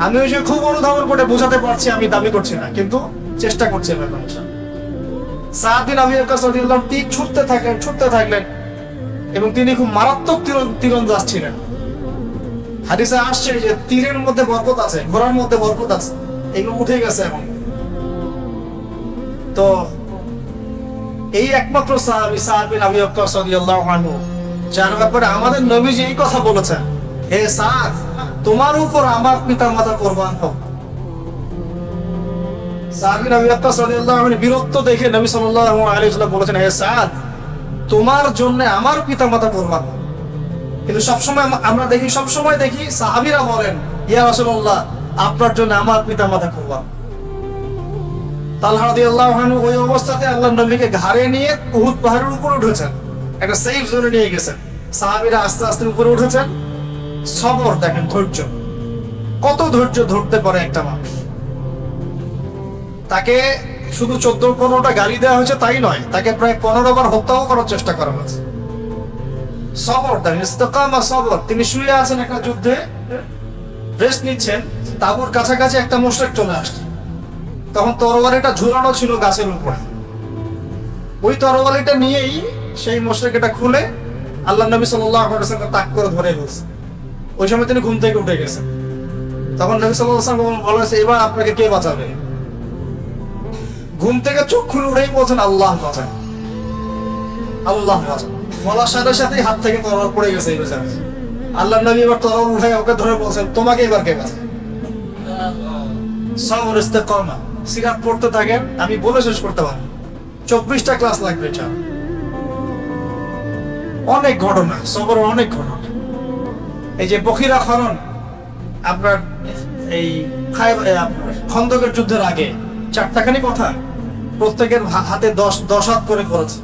আমি ওই যে খুব অনুধাবন করে বোঝাতে পারছি, আমি দাবি করছি না, কিন্তু চেষ্টা করছি ব্যাপারটা। সাদ বিন আবি ওয়াক্কাস রাদিয়াল্লাহু আনহু তীর ছুটতে থাকলেন এবং তিনি খুব মারাত্মক তীরন্দাজ ছিলেন। হাদিসে আসছে যে তীরের মধ্যে বরকত আছে, ঘোড়ার মধ্যে বরকত আছে, এগুলো উঠে গেছে এখন। তো এই একমাত্র সাহাবী সাদ বিন আবি ওয়াক্কাস রাদিয়াল্লাহু আনহু, যার ব্যাপারে আমাদের নবীজি এই কথা বলেছেন, হে সাদ, তোমার উপর আমার পিতামাতা কুরবান হোক। সাদ বিন আবি ওয়াক্কাস রাদিয়াল্লাহু আনহু বীরত্ব দেখে নবী সাল্লাল্লাহু আলাইহি ওয়াসাল্লাম বলেছেন, হে সাদ, তোমার জন্য আমার পিতামাতা কুরবান হোক। কিন্তু সবসময় আমরা দেখি, সবসময় দেখি সাহাবীরা বলেন, ইয়া রাসূলুল্লাহ, আপনার জন্য আমার পিতামাতা কুরবান। তালহা রাদিয়াল্লাহু আনহু ওই অবস্থাতে আল্লাহর নবীকে ঘাড়ে নিয়ে উহুদ পাহাড়ের উপরে উঠেছেন, একটা সেফ জোনে নিয়ে গেছেন। সাহাবীরা আস্তে আস্তে উপরে উঠেছেন। সবর দেখেন, ধৈর্য, কত ধৈর্য ধরতে পারে একটা মানুষ। তাকে শুধু 14-15টা গালি দেওয়া হয়েছে তাই নয়, তাকে প্রায় 15 বার হত্যাও করার চেষ্টা করা হয়েছে। সবর দেখেন, ইস্তেকামা, সবর। তিনি শুয়ে আছেন একটা যুদ্ধে, রেস্ট নিচ্ছেন, তাঁবুর কাছাকাছি একটা মুশরিক চলে আসছে। তখন তরবারিটা ঝুলানো ছিল গাছের উপরে। ওই তরবারিটা নিয়েই সেই মুশরিক এটা খুলে আল্লাহ নবী সাল্লাল্লাহু আলাইহি ওয়াসাল্লাম তাক করে ধরে ফেলছে। ওই সময় তিনি ঘুম থেকে উঠে গেছেন। তখন নবী সাল্লাল্লাহু আলাইহি ওয়াসাল্লাম বলেছে, এবার আপনাকে কে বাঁচাবে? ঘুম থেকে চোখ খুলে উঠেই বলছেন, আল্লাহ বাঁচান, আল্লাহ বাঁচান। বলার সাথে সাথেই হাত থেকে তরবারি পড়ে গেছে এই বেচারা। আল্লাহ নবী এবার তরবারি উঠে ওকে ধরে বলছেন, তোমাকে এবার কে বাঁচাবে? সবর, ইস্তেকামা। সিরাত পড়তে থাকেন, আমি বলে শেষ করতে পারি, 24টা ক্লাস লাগবে। এটা অনেক ঘটনা, সবর অনেক ঘটনা। এই যে বখিরা খনন, আপনার এই খন্দকের যুদ্ধের আগে 4টাখানি কথা, প্রত্যেকের হাতে 10 হাত করে করেছে।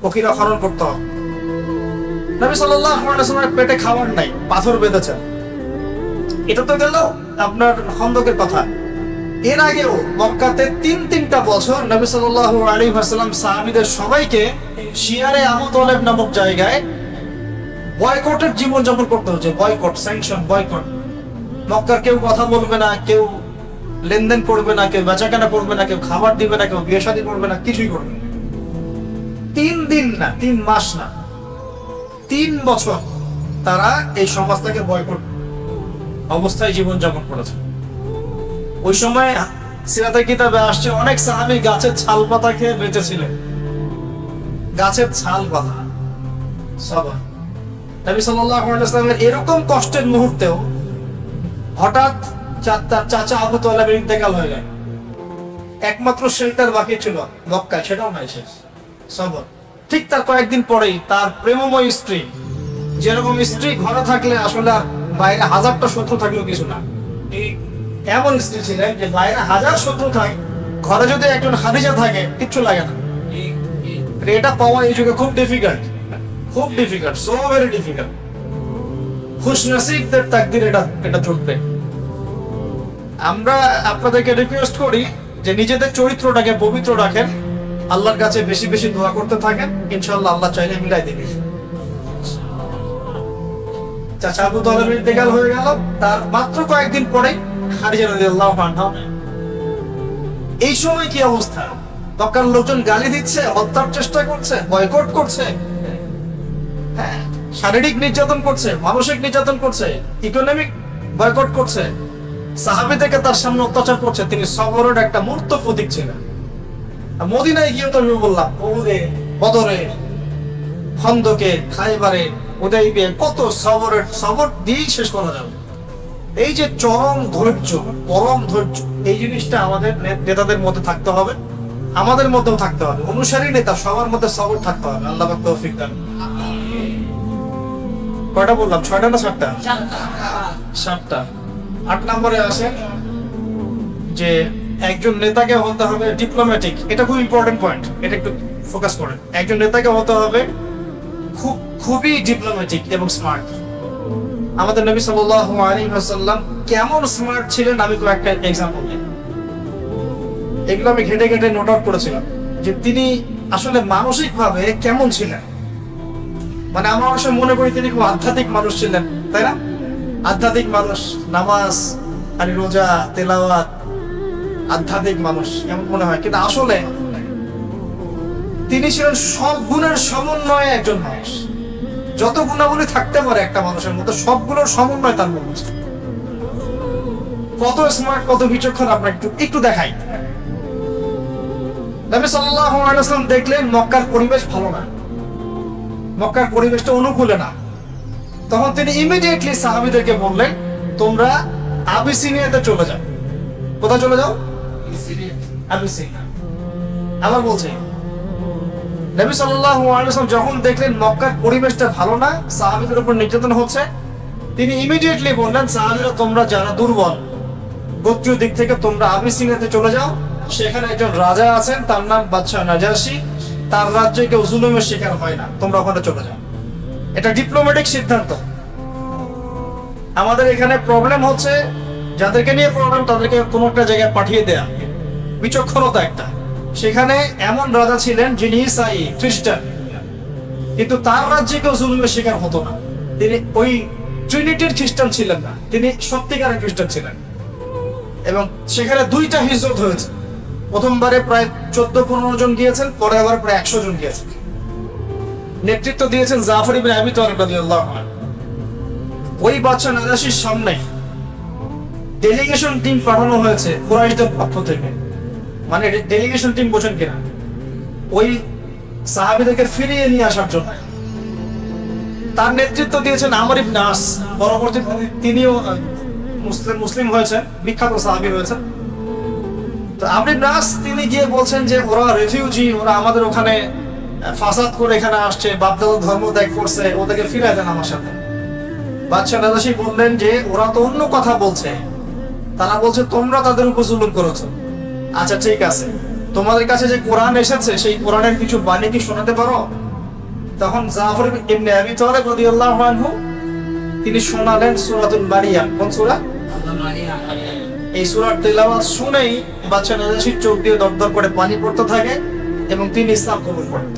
বখিরা খনন করতে হবে। নবী সাল্লাল্লাহু আলাইহি ওয়াসাল্লামের পেটে খাবার নাই, পাথর বেঁধেছে। এটা তো গেল আপনার খন্দকের কথা। এর আগেও মক্কাতে 3টা বছর নবী সাল্লাল্লাহু আলাইহি ওয়াসাল্লাম সাহাবীদের সবাইকে শিয়ারে আবু তালেব নামক জায়গায় বয়কটের জীবন যাপন করতে হচ্ছে। Boycott, sanction, boycott. মক্কার কেউ কথা বলবে না, কেউ লেনদেন করবে না, কেউ বেচাকেনা করবে না, কেউ খাবার দিবে না, কেউ বিয়ে শাদী করবে না, কিছুই করবে না। 3 দিন না, 3 মাস না, 3 বছর তারা এই সমাজটাকে বয়কট অবস্থায় জীবনযাপন করেছে। ওই সময় সিরাতের কিতাবে আসছে অনেক সাহাবী গাছের ছাল পাতা খেয়ে বেঁচেছিলেন। গাছের ছাল পাতা। সাবান। নবী সাল্লাল্লাহু আলাইহি ওয়াসাল্লামের এরকম কষ্টের মুহূর্তেও হঠাৎ তার চাচা আবু তালেবের ইন্তেকাল হয়ে যায়। একমাত্র শেল্টার বাকি ছিল মক্কায়, সেটাও নাই শেষ। সবর। ঠিক তার কয়েকদিন পরেই তার প্রেমময় স্ত্রী, যেরকম স্ত্রী ঘরে থাকলে আসলে আর বাইরে হাজারটা শত্রু থাকলেও কিছু না, এমন স্ত্রী ছিলেন যে বাইরে হাজার শত্রু থাকে, ঘরে যদি একজন খাদিজা থাকে কিচ্ছু লাগে না। এটা পাওয়া এই যুগে খুব ডিফিকাল্ট, খুব ডিফিকাল্ট, সো ভেরি ডিফিকাল্ট। খুশনসিবদের তাকদির এটা চলবে। আমরা আপনাদেরকে রিকোয়েস্ট করি যে নিজেদের চরিত্রটাকে পবিত্র রাখেন, আল্লাহর কাছে বেশি বেশি দোয়া করতে থাকেন, ইনশাআল্লাহ আল্লাহ চাইলে মিলাই দেবে। চাচা আবু তালেবের ইন্তেকাল হয়ে গেল, তার মাত্র কয়েকদিন পরে খাদিজা রাদিয়াল্লাহু আনহা। এই সময় কি অবস্থা? মক্কার লোকজন গালি দিচ্ছে, হত্যার চেষ্টা করছে, বয়কট করছে, হ্যাঁ, শারীরিক নির্যাতন করছে, মানসিক নির্যাতন করছে, ইকোনমিক বয়কট করছে, সাহাবীদেরকে তার সামনে অত্যাচার করছে। তিনি সবরের একটা মূর্ত প্রতীক ছিলেন। মদিনায় গিয়ে তো আমি বললাম, ওহুদে, বদরে, খন্দকে, খায়বারে, হুদাইবিয়ায় কত সবর দিয়েই শেষ করা যাবে। এই যে চরম ধৈর্য, পরম ধৈর্য, এই জিনিসটা আমাদের নেতাদের মধ্যে থাকতে হবে, আমাদের মধ্যেও থাকতে হবে। অনুসারী নেতা সবার মধ্যে সবর থাকতে হবে। আল্লাহ পাক তৌফিক দান। কয়টা বললাম? 6টা না 7টা? 7টা। 8 নম্বরে আসে যে একজন নেতাকে হতে হবে ডিপ্লোম্যাটিক। এটা খুব ইম্পর্টেন্ট পয়েন্ট, এটা একটু ফোকাস করেন। একজন নেতাকে হতে হবে খুবই ডিপ্লোম্যাটিক এবং স্মার্ট। আমাদের নবী সাল্লাল্লাহু আলাইহি ওয়াসাল্লাম কেমন স্মার্ট ছিলেন আমি কয়েকটা এক্সাম্পল দিই। এগুলো আমি ঘেটে ঘেটে নোট আউট করেছিলাম যে তিনি আসলে মানসিকভাবে কেমন ছিলেন। মানে আমরা অবশ্য মনে করি তিনি খুব আধ্যাত্মিক মানুষ ছিলেন, তাই না? আধ্যাত্মিক মানুষ, নামাজ আর রোজা, তেলাওয়াত, আধ্যাত্মিক মানুষ এমন মনে হয়, কিন্তু আসলে তিনি ছিলেন সব গুণের সমন্বয়ে একজন মানুষ। যত গুণাবলী থাকতে পারে একটা মানুষের মধ্যে, সবগুলোর সমন্বয় তার মধ্যে। কত স্মার্ট, কত বিচক্ষণ আমরা একটু দেখাই। নবী সাল্লাল্লাহু আলাইহি ওয়াসাল্লাম দেখলেন মক্কার পরিবেশ ভালো না, মক্কার পরিবেশটা অনুকূলে না। তখন তিনি ইমিডিয়েটলি সাহাবীদেরকে বললেন, তোমরা আবিসিনিয়াতে চলে যাও। কোথায় চলে যাও? আবিসিনিয়া। আবার বলছে নবী সাল্লাল্লাহু আলাইহি ওয়াসাল্লাম যখন দেখলেন মক্কার পরিবেশটা ভালো না, সাহাবীদের উপর নির্যাতন হচ্ছে, তিনি ইমিডিয়েটলি বললেন, সাহাবীরা তোমরা যারা দুর্বল গোত্রীয় দিক থেকে তোমরা আবিসিনিয়াতে চলে যাও। সেখানে একজন রাজা আছেন, তার নাম বাদশাহ নাজাশী, তার রাজ্যে কেউ জুলুমের শিকার হয় না, তোমরা ওখানে চলে যাও। এটা ডিপ্লোম্যাটিক সিদ্ধান্ত। আমাদের এখানে প্রবলেম হচ্ছে, যাদেরকে নিয়ে প্রবলেম তাদেরকে কোনো একটা জায়গায় পাঠিয়ে দেয়া, বিচক্ষণতা একটা। সেখানে এমন রাজা ছিলেন যিনি ইসাই, খ্রিস্টান, কিন্তু তার রাজ্যে কেউ জুলুমের শিকার হতো না। তিনি ওই ট্রিনিটির খ্রিস্টান ছিলেন না, তিনি সত্যিকারের খ্রিস্টান ছিলেন। এবং সেখানে 2টা হিজরত হয়েছে। প্রথমবারে প্রায় 14-15 জন গিয়েছেন, পরে আবার প্রায় 100 জন গিয়েছেন। নেতৃত্ব দিয়েছেন জাফর ইবনে আবি তালিব রাদিয়াল্লাহু আনহু। ওই বাদশা নাজাশীর সামনে ডেলিগেশন টিম পাঠানো হয়েছে কুরাইশদের পক্ষ থেকে। মানে ডেলিগেশন টিম বোঝেন কিনা? ওই সাহাবীদেরকে ফিরিয়ে নিয়ে আসার জন্য। তার নেতৃত্ব দিয়েছেন আমর ইবনে আস। পরবর্তীতে তিনিও মুসলিম হয়েছেন, বিখ্যাত সাহাবী হয়েছেন। তো আমর ইবনে আস তিনি গিয়ে বলছেন যে ওরা রেফিউজি, ওরা আমাদের ওখানে ফাসাদ করে এখানে আসছে, বাপদাদা ধর্ম ত্যাগ করছে, ওদেরকে ফিরিয়ে দেন আমার সাথে। বাদশা নাজাশী বললেন যে ওরা তো অন্য কথা বলছে, তারা বলছে তোমরা তাদের উপর জুলুম করেছো। আচ্ছা ঠিক আছে, তোমাদের কাছে যে কোরআন এসেছে সেই কোরআনের কিছু বাণী কি শোনাতে পারো? তখন জাফর ইবনে আবি তালিব রাদিয়াল্লাহু আনহু তিনি শোনালেন সূরাতুল মারিয়াম। কোন সূরা? এই সূরার তেলাওয়াত শুনেই বাদশা নাজাশীর চোখ দিয়ে দরদর করে পানি পড়তে থাকে এবং তিনি ইসলাম কবুল করেন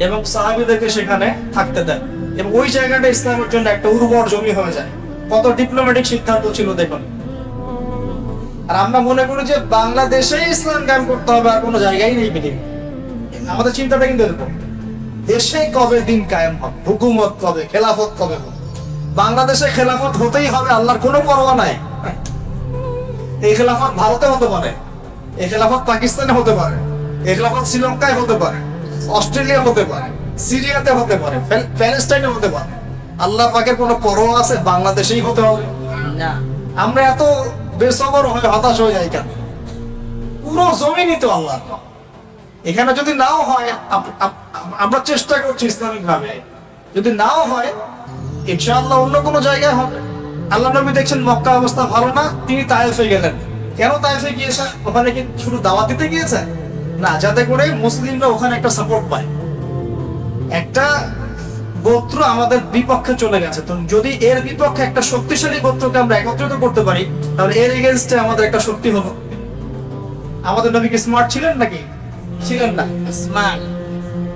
এবং সাহাবীদেরকে সেখানে থাকতে দেন। এবং ওই জায়গাটা ইসলামের জন্য একটা উর্বর জমি হয়ে যায়। কত ডিপ্লোম্যাটিক সিদ্ধান্ত ছিল দেখুন। আর আমরা মনে করি যে বাংলাদেশেই ইসলাম কায়েম করতে হবে, আর কোনো জায়গায় নেই পৃথিবী। আমাদের চিন্তাটা কিন্তু এরকম, দেশে কবে দিন কায়েম হবে, হুকুমত কবে, খেলাফত কবে হবে। বাংলাদেশে খেলাফত হতেই হবে, আল্লাহর কোনো পরোয়া নাই। এই খেলাফত ভারতে হতে পারে, এই খেলাফত পাকিস্তানে হতে পারে, এই খেলাফত শ্রীলঙ্কায় হতে পারে, অস্ট্রেলিয়া হতে পারে, সিরিয়াতে হতে পারে, প্যালেস্টাইনে হতে পারে। আল্লাহ পাকের কোনো পরোয়া আছে বাংলাদেশেই হতে হবে না? আমরা এত বেসবর হয়ে হতাশ হয়ে যাই কেন? পুরো জমিনই তো আল্লাহ। এখানে যদি নাও হয়, আমরা চেষ্টা করছি ইসলামিক ভাবে, যদি নাও হয় ইনশাআল্লাহ অন্য কোনো জায়গায় হবে। আল্লাহ নবী দেখছেন মক্কা অবস্থা ভালো না, তিনি তায়েফে গেলেন। কেন তায়েফে গিয়েছেন? ওখানে কি শুধু দাওয়াত দিতে গিয়েছে না, যাতে করে মুসলিমরা ওখানে একটা সাপোর্ট পায়। একটা গোত্র আমাদের বিপক্ষে চলে গেছে, তো যদি এর বিপক্ষে একটা শক্তিশালী গোত্রকে আমরা একত্রিত করতে পারি, তাহলে এর এগেইনস্টে আমাদের একটা শক্তি হলো। আমাদের নবী কি স্মার্ট ছিলেন নাকি? ছিলেন না। স্মার্ট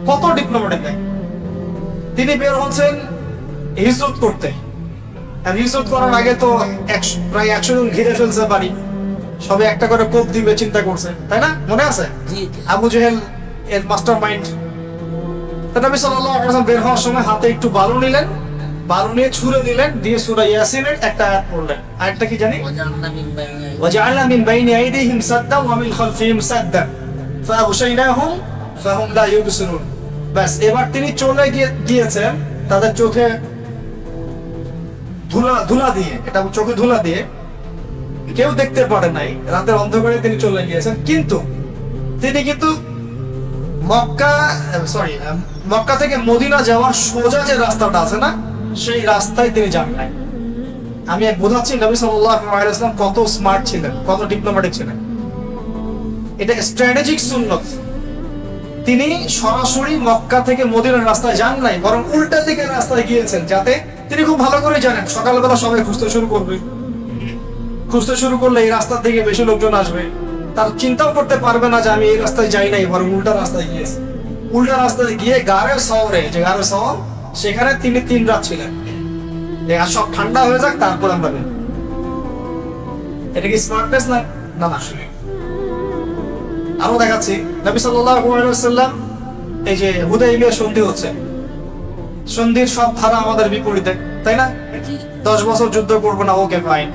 কত ডিপ্লোম্যাটিক দেয়। তিনি বের হচ্ছেন হিজরত করতে, আর হিজরত করার আগে তো প্রায় 100 জন ঘিরে ফেলছে বাড়ি, সবে একটা করে কোপ দিবে চিন্তা করছে, তাই না? মনে আছে আবু জেহেল এর মাস্টার মাইন্ড। নবী সাল্লাল্লাহু আলাইহি ওয়াসাল্লাম বের হওয়ার সময় হাতে একটু বালু নিলেন, বালু নিয়ে ছুঁড়ে দিলেন, দিয়ে সূরা ইয়াসিনের একটা আয়াত পড়লেন। আয়াতটা কি জানি? ওয়াজআলনা মিন বাইনি আইদিহিম সাদ্দান ওয়া মিন খালফিহিম সাদ্দান ফাআগশাইনাহুম ফাহুম লা ইউবসিরুন। বাস, এবার তিনি চলে গিয়েছেন তাদের চোখে ধুলা দিয়ে, এটা চোখে ধুলা দিয়ে, কেউ দেখতে পারে নাই, রাতের অন্ধকারে তিনি চলে গিয়েছেন। কিন্তু তিনি মক্কা থেকে মদিনা যাওয়ার সোজা যে রাস্তাটা আছে না, সেই রাস্তায় তিনি যান নাই। আমি বোঝাচ্ছি নবী সাল্লাল্লাহু আলাইহি ওয়াসাল্লাম কত স্মার্ট ছিলেন, কত ডিপ্লোম্যাটিক ছিলেন। এটা স্ট্র্যাটেজিক সুন্নত। তিনি সরাসরি মক্কা থেকে মদিনার রাস্তায় যান নাই, বরং উল্টা দিকের রাস্তায় গিয়েছেন, যাতে তিনি খুব ভালো করে জানেন সকালবেলা সবাই খুঁজতে শুরু করবে, খুঁজতে শুরু করলে এই রাস্তার দিকে বেশি লোকজন আসবে, তার চিন্তাও করতে পারবে না যে আমি এই রাস্তায় যাই নাই, বরং উল্টা রাস্তায় গিয়েছে। উল্টা রাস্তায় গিয়ে গারে শহরে, যে গারে শহর, সেখানে তিনি 3 রাত ছিলেন। আর সব ঠান্ডা হয়ে যাক তারপর আমরা বের। এটা কি স্মার্টনেস না? না না। আরো দেখাচ্ছি, নবী সাল্লাল্লাহু আলাইহি ওয়াসাল্লাম, এই যে হুদাইবিয়া সন্ধি হচ্ছে, সন্ধির সব ধারা আমাদের বিপরীতে, তাই না? 10 বছর যুদ্ধ করবো না, ওকে ফাইন।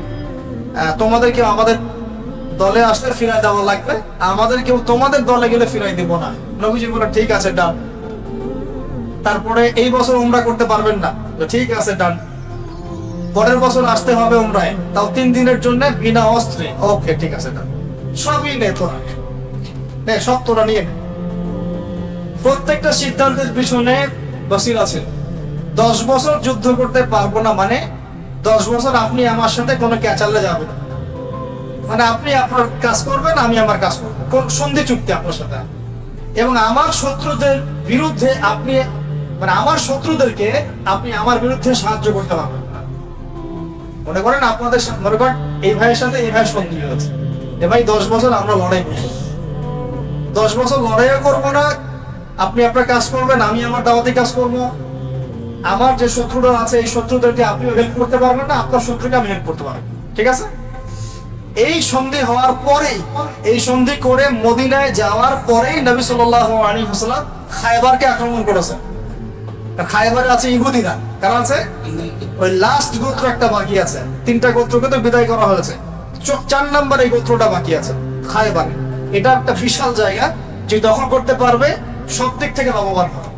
তোমাদের কেউ আমাদের দলে আসলে ফিরাই দেওয়া লাগবে, আমাদের কেউ তোমাদের দলে গেলে ফিরাই দিব না। নবীজি বলে ঠিক আছে, ডান। তারপরে এই বছর উমরা করতে পারবেন না, ঠিক আছে, ডান। পরের বছর আসতে হবে উমরায়, তাও 3 দিনের জন্য বিনা অস্ত্রে, ওকে ঠিক আছে, ডান। সবই নে তোরা, নে সব তোরা নিয়ে নে। প্রত্যেকটা সিদ্ধান্তের পিছনে বসিরা ছিল। 10 বছর যুদ্ধ করতে পারবো না মানে 10 বছর আপনি আমার সাথে কোনো ক্যাচালে যাবেন, মানে আপনি আপনার কাজ করবেন, আমি আমার কাজ করবো, কোন সন্ধি চুক্তি আপনার সাথে। এবং আমার শত্রুদের বিরুদ্ধে আপনি, মানে আমার শত্রুদেরকে আপনি আমার বিরুদ্ধে সাহায্য করতে পারবেন না। মনে করেন আপনাদের, মনে করেন এই ভাইয়ের সাথে এই ভাইয়ের সন্ধি হয়েছে, এ ভাই 10 বছর আমরা লড়াই করবো, 10 বছর লড়াইও করবো না, আপনি আপনার কাজ করবেন, আমি আমার দাওয়াতি কাজ করবো। আমার যে শত্রুরা আছে এই শত্রুদেরকে আপনিও হেল্প করতে পারবেন না, আপনার শত্রুকে আমি হেল্প করতে পারবো, ঠিক আছে? এই সন্ধি হওয়ার পরেই, এই সন্ধি করে মদিনায় যাওয়ার পরেই নবী সাল্লাল্লাহু আলাইহি ওয়াসাল্লাম খায়বারকে আক্রমণ করেছেন। খায়বারে আছে ইহুদিরা, কারণ আছে ওই লাস্ট গোত্র একটা বাকি আছে, 3টা গোত্রকে তো বিদায় করা হয়েছে, 4 নম্বর এই গোত্রটা বাকি আছে খায়বারে। এটা একটা বিশাল জায়গা, যে দখল করতে পারবে সব দিক থেকে লাভবান হবে।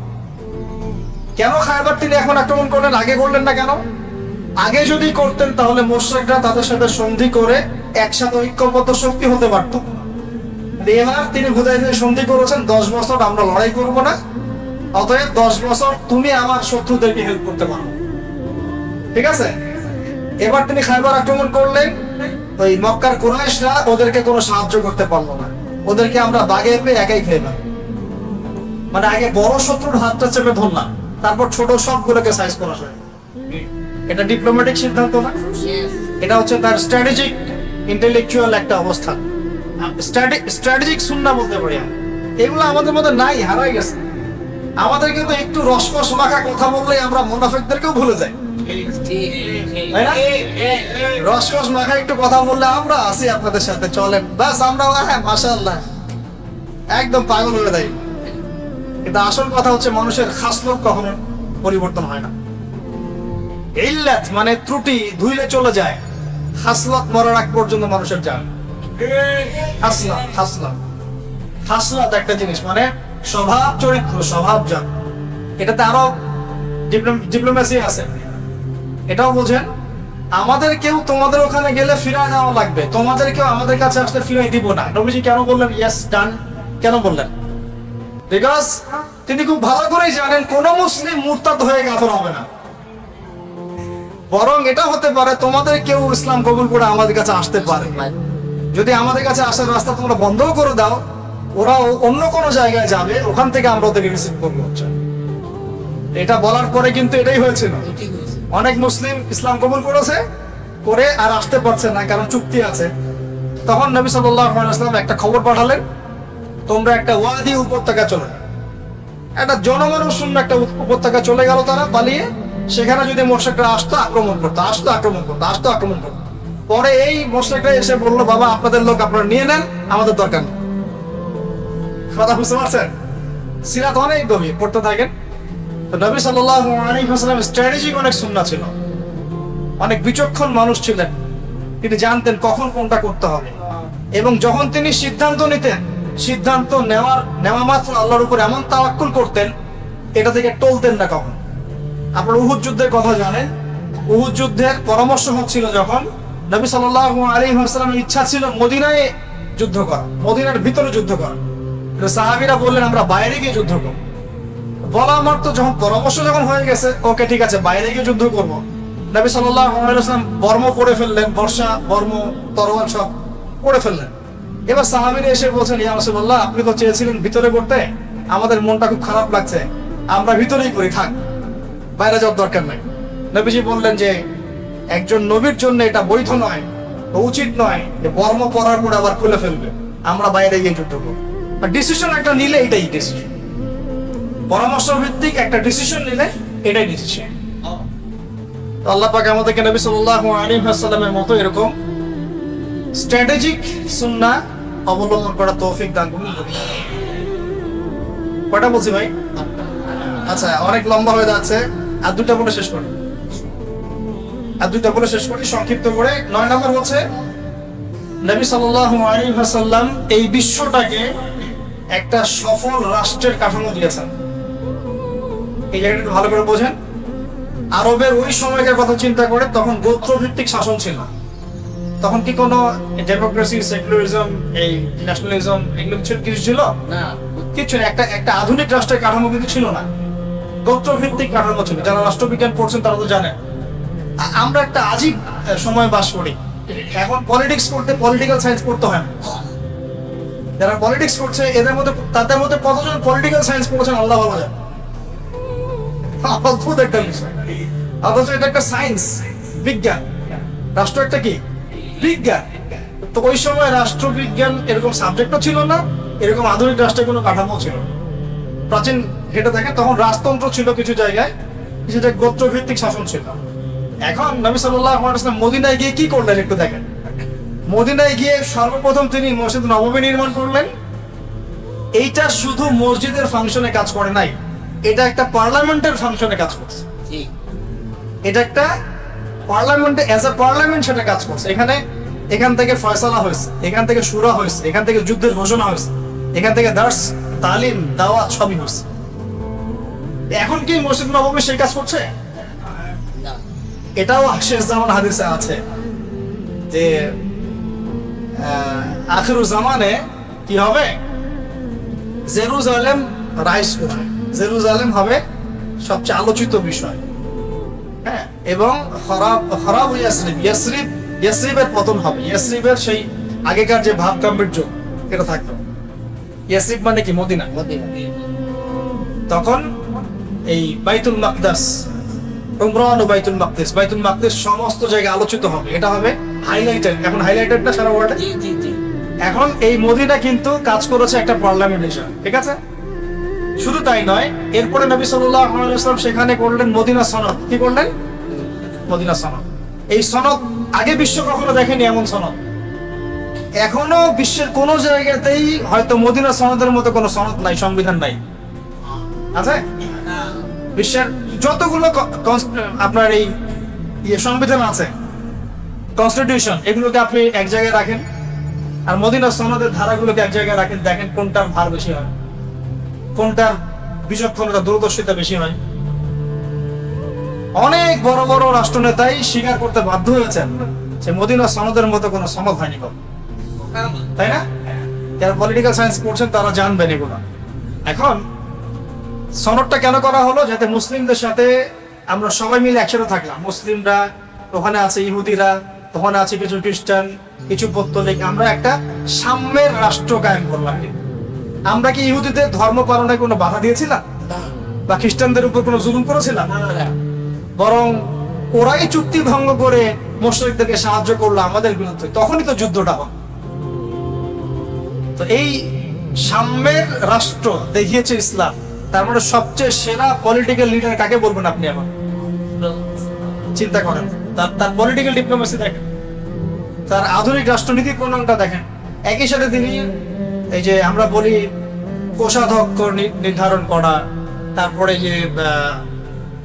কেন খায়বার তিনি এখন আক্রমণ করলেন, আগে করলেন না কেন? আগে যদি করতেন তাহলে মুশরিকরা তাদের সাথে সন্ধি করে একসাথে ঐক্যবদ্ধ শক্তি হতে পারত। এবার তিনি হুদাইবিয়া সন্ধি করেছেন, 10 বছর আমরা লড়াই করব না, অতএব 10 বছর তুমি আমার শত্রুদেরকে হেল্প করতে পারো, ঠিক আছে? এবার তিনি খায়বার আক্রমণ করলেন, ওই মক্কার কুরাইশরা ওদেরকে কোনো সাহায্য করতে পারলো না, ওদেরকে আমরা বাগে পেয়ে একাই খেলাম। মানে আগে বড় শত্রুর হাতটা চেপে ধরলাম, তারপর ছোট সবগুলোকে সাইজ করা হয়। এটা ডিপ্লোম্যাটিক সিদ্ধান্ত না, এটা হচ্ছে তার স্ট্র্যাটেজিক ইন্টেলেকচুয়াল একটা অবস্থান। স্ট্র্যাটেজিক সুন্নাহ বলতে পারি। এগুলো আমাদের মধ্যে নাই, হারাই গেছে। আমাদের কিন্তু একটু রসকস মাখা কথা বললেই আমরা মুনাফিকদেরকেও ভুলে যাই। তাই না? রস মাখা একটু কথা বললে আমরা আছি আপনাদের সাথে, চলেন বাস, আমরা হ্যাঁ মাশাআল্লাহ একদম পাগল হয়ে দেয়। কিন্তু আসল কথা হচ্ছে মানুষের খাসলত কখনো পরিবর্তন হয় না। ইল্লাত মানে ত্রুটি ধুইলে চলে যায়, খাসলত মরার আগ পর্যন্ত মানুষের যান। খাসলত একটা জিনিস মানে স্বভাব চরিত্র, স্বভাব জান। এটাতে আরো ডিপ্লোমেসি আছে, এটাও বোঝেন। আমাদের কেউ তোমাদের ওখানে গেলে ফিরায় নেওয়া লাগবে, তোমাদের কেউ আমাদের কাছে আসলে ফিরাই দিব না। নবীজি কেন বললেন ইয়েস ডান? কেন বললেন? বিকজ তিনি খুব ভালো করেই জানেন কোন মুসলিম মুরতাদ হয়ে কাফের হবে না। বরং এটা হতে পারে তোমাদের কেউ ইসলাম কবুল করে আমাদের কাছে আসতে পারে, যদি আমাদের কাছে আসার রাস্তা তোমরা বন্ধও করে দাও, ওরা অন্য কোনো জায়গায় যাবে, ওখান থেকে আমরা ওদেরকে রিসিভ করবো। এটা বলার পরে কিন্তু এটাই হয়েছিল, অনেক মুসলিম ইসলাম কবুল করেছে করে আর আসতে পারছে না, কারণ চুক্তি আছে। তখন নবী সাল্লাল্লাহু আলাইহি ওয়াসাল্লাম একটা খবর পাঠালেন, তোমরা একটা ওয়াদি উপত্যকা চলে যাও। একটা জনমানব শূন্য একটা উপত্যকা চলে গেল তারা পালিয়ে। সেখানে যদি মুশরিকরা আসতো আক্রমণ করতো। পরে এই মুশরিকরা এসে বললো, বাবা আপনাদের লোক আপনারা নিয়ে নেন, আমাদের দরকার নেই। কথা বুঝতে পারছেন? সিরাত অনেক গভীর, পড়তে থাকেন। তো নবী সাল্লাল্লাহু আলাইহি ওয়াসাল্লামের স্ট্র্যাটেজি অনেক সুন্নাহ ছিল, অনেক বিচক্ষণ মানুষ ছিলেন, তিনি জানতেন কখন কোনটা করতে হবে। এবং যখন তিনি সিদ্ধান্ত নিতেন, সিদ্ধান্ত নেওয়া মাত্র আল্লাহর উপর এমন তাওয়াক্কুল করতেন, এটা থেকে টলতেন না কখন। আপনারা উহুদ যুদ্ধের কথা জানেন, উহুদ যুদ্ধের পরামর্শ হচ্ছিল যখন, নবী সাল্লাল্লাহু আলাইহি ওয়াসাল্লামের ইচ্ছা ছিল মদিনায় যুদ্ধ করা, মদিনার ভিতরে যুদ্ধ করা। সাহাবীরা বললেন আমরা বাইরে গিয়ে যুদ্ধ করব। বলা মাত্র যখন পরামর্শ হয়ে গেছে, ওকে ঠিক আছে বাইরে গিয়ে যুদ্ধ করব। নবী সাল্লাল্লাহু আলাইহি ওয়াসাল্লাম বর্ম পরে ফেললেন, বর্ষা বর্ম তরোয়াল সব পরে ফেললেন। এবার সাহাবীরা এসে বলছেন, ইয়া রাসূলুল্লাহ আপনি তো চেয়েছিলেন ভিতরে করতে, আমাদের মনটা খুব খারাপ লাগছে, আমরা ভিতরেই করি, থাক, বাইরে যাওয়ার দরকার নাই। নবীজি বললেন যে একজন নবীর জন্য এটা বৈধ নয়, উচিত নয় যে বর্ম পরার পরে আবার খুলে ফেলবে, আমরা বাইরে গিয়ে যুদ্ধ করব। ডিসিশন একটা নিলে এটাই ডিসিশন, পরামর্শ ভিত্তিক একটা ডিসিশন নিলে এটাই ডিসিশন। আল্লাহ পাক আমাদেরকে নবী সাল্লাল্লাহু আলাইহি ওয়াসাল্লামের মতো এরকম স্ট্র্যাটেজিক সুন্নাহ অবলম্বন করার তৌফিক দান করুন। কয়টা বলছি ভাই? আচ্ছা অনেক লম্বা হয়ে যাচ্ছে, আর দুটা বলে শেষ করি সংক্ষিপ্ত করে। 9 নম্বর হচ্ছে নবী সাল্লাল্লাহু আলাইহি ওয়াসাল্লাম এই বিশ্বটাকে একটা সফল রাষ্ট্রের কাঠামো দিয়েছেন। এই জায়গাটা ভালো করে বোঝেন। আরবের ওই সময়কার কথা চিন্তা করে, তখন গোত্রভিত্তিক শাসন ছিল। তখন কি কোনো ডেমোক্রেসি, সেকুলারিজম, এই ন্যাশনালিজম এগুলো কিছু ছিল না? কিছু না। একটা আধুনিক রাষ্ট্রের কাঠামো কিন্তু ছিল না, গোত্রভিত্তিক কাঠামো ছিল। যারা রাষ্ট্রবিজ্ঞান পড়ছেন তারা তো জানেন। আমরা একটা আজীব সময় বাস করি। এখন পলিটিক্স করতে পলিটিক্যাল সায়েন্স পড়তে হয় না। যারা পলিটিক্স করছে তাদের মধ্যে কতজন পলিটিক্যাল সায়েন্স পড়ছেন আল্লাহ ভালো জানে। অদ্ভুত একটা বিষয়, অথচ এটা একটা সায়েন্স, বিজ্ঞান। রাষ্ট্র একটা কি বিজ্ঞান। তো ওই সময় রাষ্ট্রবিজ্ঞান এরকম সাবজেক্টও ছিল না, এরকম আধুনিক রাষ্ট্রের কোনো কাঠামো ছিল। প্রাচীন ঘেটে দেখেন, তখন রাজতন্ত্র ছিল কিছু জায়গায়, কিছুটা গোত্রভিত্তিক শাসন ছিল। এখন নবী সাল্লাল্লাহু আলাইহি ওয়াসাল্লাম মদিনায় গিয়ে কি করলেন একটু দেখেন। মদিনায় গিয়ে সর্বপ্রথম তিনি মসজিদ নববী নির্মাণ করলেন। এইটা শুধু মসজিদের ফাংশনে কাজ করে নাই, এটা একটা পার্লামেন্টের ফাংশনে কাজ করছে। এটা একটা পার্লামেন্টে অ্যাজ এ পার্লামেন্ট সেটা কাজ করছে। এখান থেকে ফয়সালা হয়েছে, এখান থেকে শুরা হয়েছে, এখান থেকে যুদ্ধের ঘোষণা হয়েছে, এখান থেকে দার্স, তালিম, দাওয়াত সবই হয়েছে। এখন কি মসজিদ নববী সেই কাজ করছে? এটাও শেষ জামান হাদিসে আছে যে আখিরুজ জামানে কি হবে, জেরুজালেম রাইজ করবে, জেরুজালেম হবে সবচেয়ে আলোচিত বিষয়। হ্যাঁ, এবং খরাব ইয়াসরিবের পতন হবে। ইয়াসরিবের সেই আগেকার যে ভাব গাম্ভীর্য এটা থাকবে। ইয়াসরিব মানে কি মদিনা। তখন এই বাইতুল মাকদাস, উমরান ও বাইতুল মাকদিস, বাইতুল মাকদিস সমস্ত জায়গায় আলোচিত হবে। এটা হবে হাইলাইটেড। এখন হাইলাইটেড না সারা ওয়ার্ল্ডে। এখন এই মদিনা কিন্তু কাজ করেছে একটা পার্লামেন্ট হিসেবে, ঠিক আছে? শুধু তাই নয়, এরপরে নবী সাল্লাল্লাহু আলাইহি ওয়াসাল্লাম সেখানে করলেন মদিনা সনদ। কি করলেন? মদিনা সনদ। এই সনদ আগে বিশ্ব কখনো দেখেনি এমন সনদ। এখনো বিশ্বের কোন জায়গাতেই হয়তো মদিনা সনদের মতো কোনো সনদ নাই, সংবিধান নাই। আছে বিশ্বের যতগুলো আপনার এই সংবিধান আছে, কনস্টিটিউশন, এগুলোকে আপনি এক জায়গায় রাখেন, আর মদিনা সনদের ধারাগুলোকে এক জায়গায় রাখেন, দেখেন কোনটার ভার বেশি হয়, কোনটার বিচক্ষণতা দূরদর্শিতা বেশি হয়। অনেক বড় বড় রাষ্ট্রনেতাই স্বীকার করতে বাধ্য হয়েছেন যে মদিনা সনদের মতো কোনো সনদ হয়নি, তাই না? যারা পলিটিক্যাল সায়েন্স পড়ছেন তারা জানবেন এগুলো। এখন সনদটা কেন করা হলো? যাতে মুসলিমদের সাথে আমরা সবাই মিলে একসাথে থাকলাম। মুসলিমরা, ওখানে আছে ইহুদিরা, ওখানে আছে কিছু খ্রিস্টান, কিছু পৌত্তলিক, আমরা একটা সাম্যের রাষ্ট্র কায়েম করলাম। আমরা কি ইহুদিদের ধর্ম পালনে কোনো বাধা দিয়েছিলাম বা খ্রিস্টানদের উপর কোনো জুলুম করেছিলাম? বরং ওরাই চুক্তি ভঙ্গ করে মুশরিকদেরকে সাহায্য করলো আমাদের বিরুদ্ধে, তখনই তো যুদ্ধটা হয়। তো এই সাম্যের রাষ্ট্র দেখিয়েছে ইসলাম। তার মানে সবচেয়ে সেরা পলিটিক্যাল লিডার কাকে বলবেন আপনি? এখন চিন্তা করেন, তার পলিটিক্যাল ডিপ্লোমেসি দেখেন, তার আধুনিক রাষ্ট্রনীতি প্রণয়নটা দেখেন। একই সাথে তিনি এই যে আমরা বলি কোষাধ্যক্ষ নির্ধারণ করা, তারপরে যে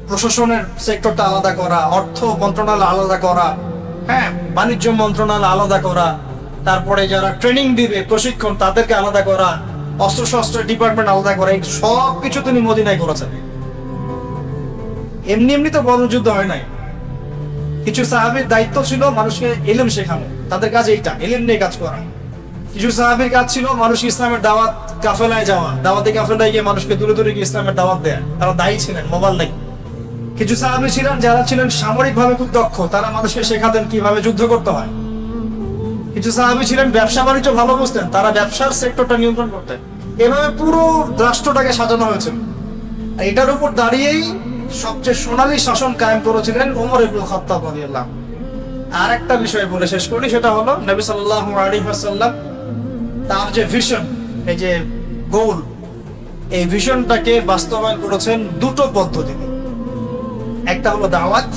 প্রশাসনের সেক্টরটা আলাদা করা, অর্থ মন্ত্রণালয় আলাদা করা, হ্যাঁ, বাণিজ্য মন্ত্রণালয় আলাদা করা, তারপরে যারা ট্রেনিং দিবে প্রশিক্ষণ তাদেরকে আলাদা করা, অস্ত্রশস্ত্র ডিপার্টমেন্ট আলাদা করা, এই সব কিছু তিনি মদিনায় করেছেন। এমনি এমনি তো বদর যুদ্ধ হয় নাই। কিছু সাহাবীর দায়িত্ব ছিল মানুষকে ইলম শেখানো, তাদের কাজ এইটা, ইলম নিয়ে কাজ করা। কিছু সাহাবীর কাজ ছিল মানুষ ইসলামের দাওয়াত কাফেলায় যাওয়া, দাওয়াতি কাফেলায় গিয়ে মানুষকে দূরে দূরে গিয়ে ইসলামের দাওয়াত দেয়া, তারা দায়ী ছিলেন মোবাইল নাই। কিছু সাহাবী ছিলেন যারা ছিলেন সামরিক ভাবে খুব দক্ষ, তারা মানুষকে শেখাতেন কিভাবে যুদ্ধ করতে হয়। কিছু সাহাবী ছিলেন ব্যবসা বাণিজ্য ভালো বুঝতেন, তারা ব্যবসার সেক্টরটা নিয়ন্ত্রণ করতেন। এভাবে পুরো রাষ্ট্রটাকে সাজানো হয়েছিল। এটার উপর দাঁড়িয়েই সবচেয়ে সোনালী শাসন কায়েম করেছিলেন ওমর ইবনে খাত্তাব রাদিয়াল্লাহু আনহু। আর একটা বিষয় বলে শেষ করি, সেটা হলো নবী সাল্লাল্লাহু আলাইহি ওয়াসাল্লাম তার যে ভিশন, এই যে গোল, এই ভিশনটাকে বাস্তবায়ন করেছেন দুটো পদ্ধতিতে। একটা হলো দাওয়াত,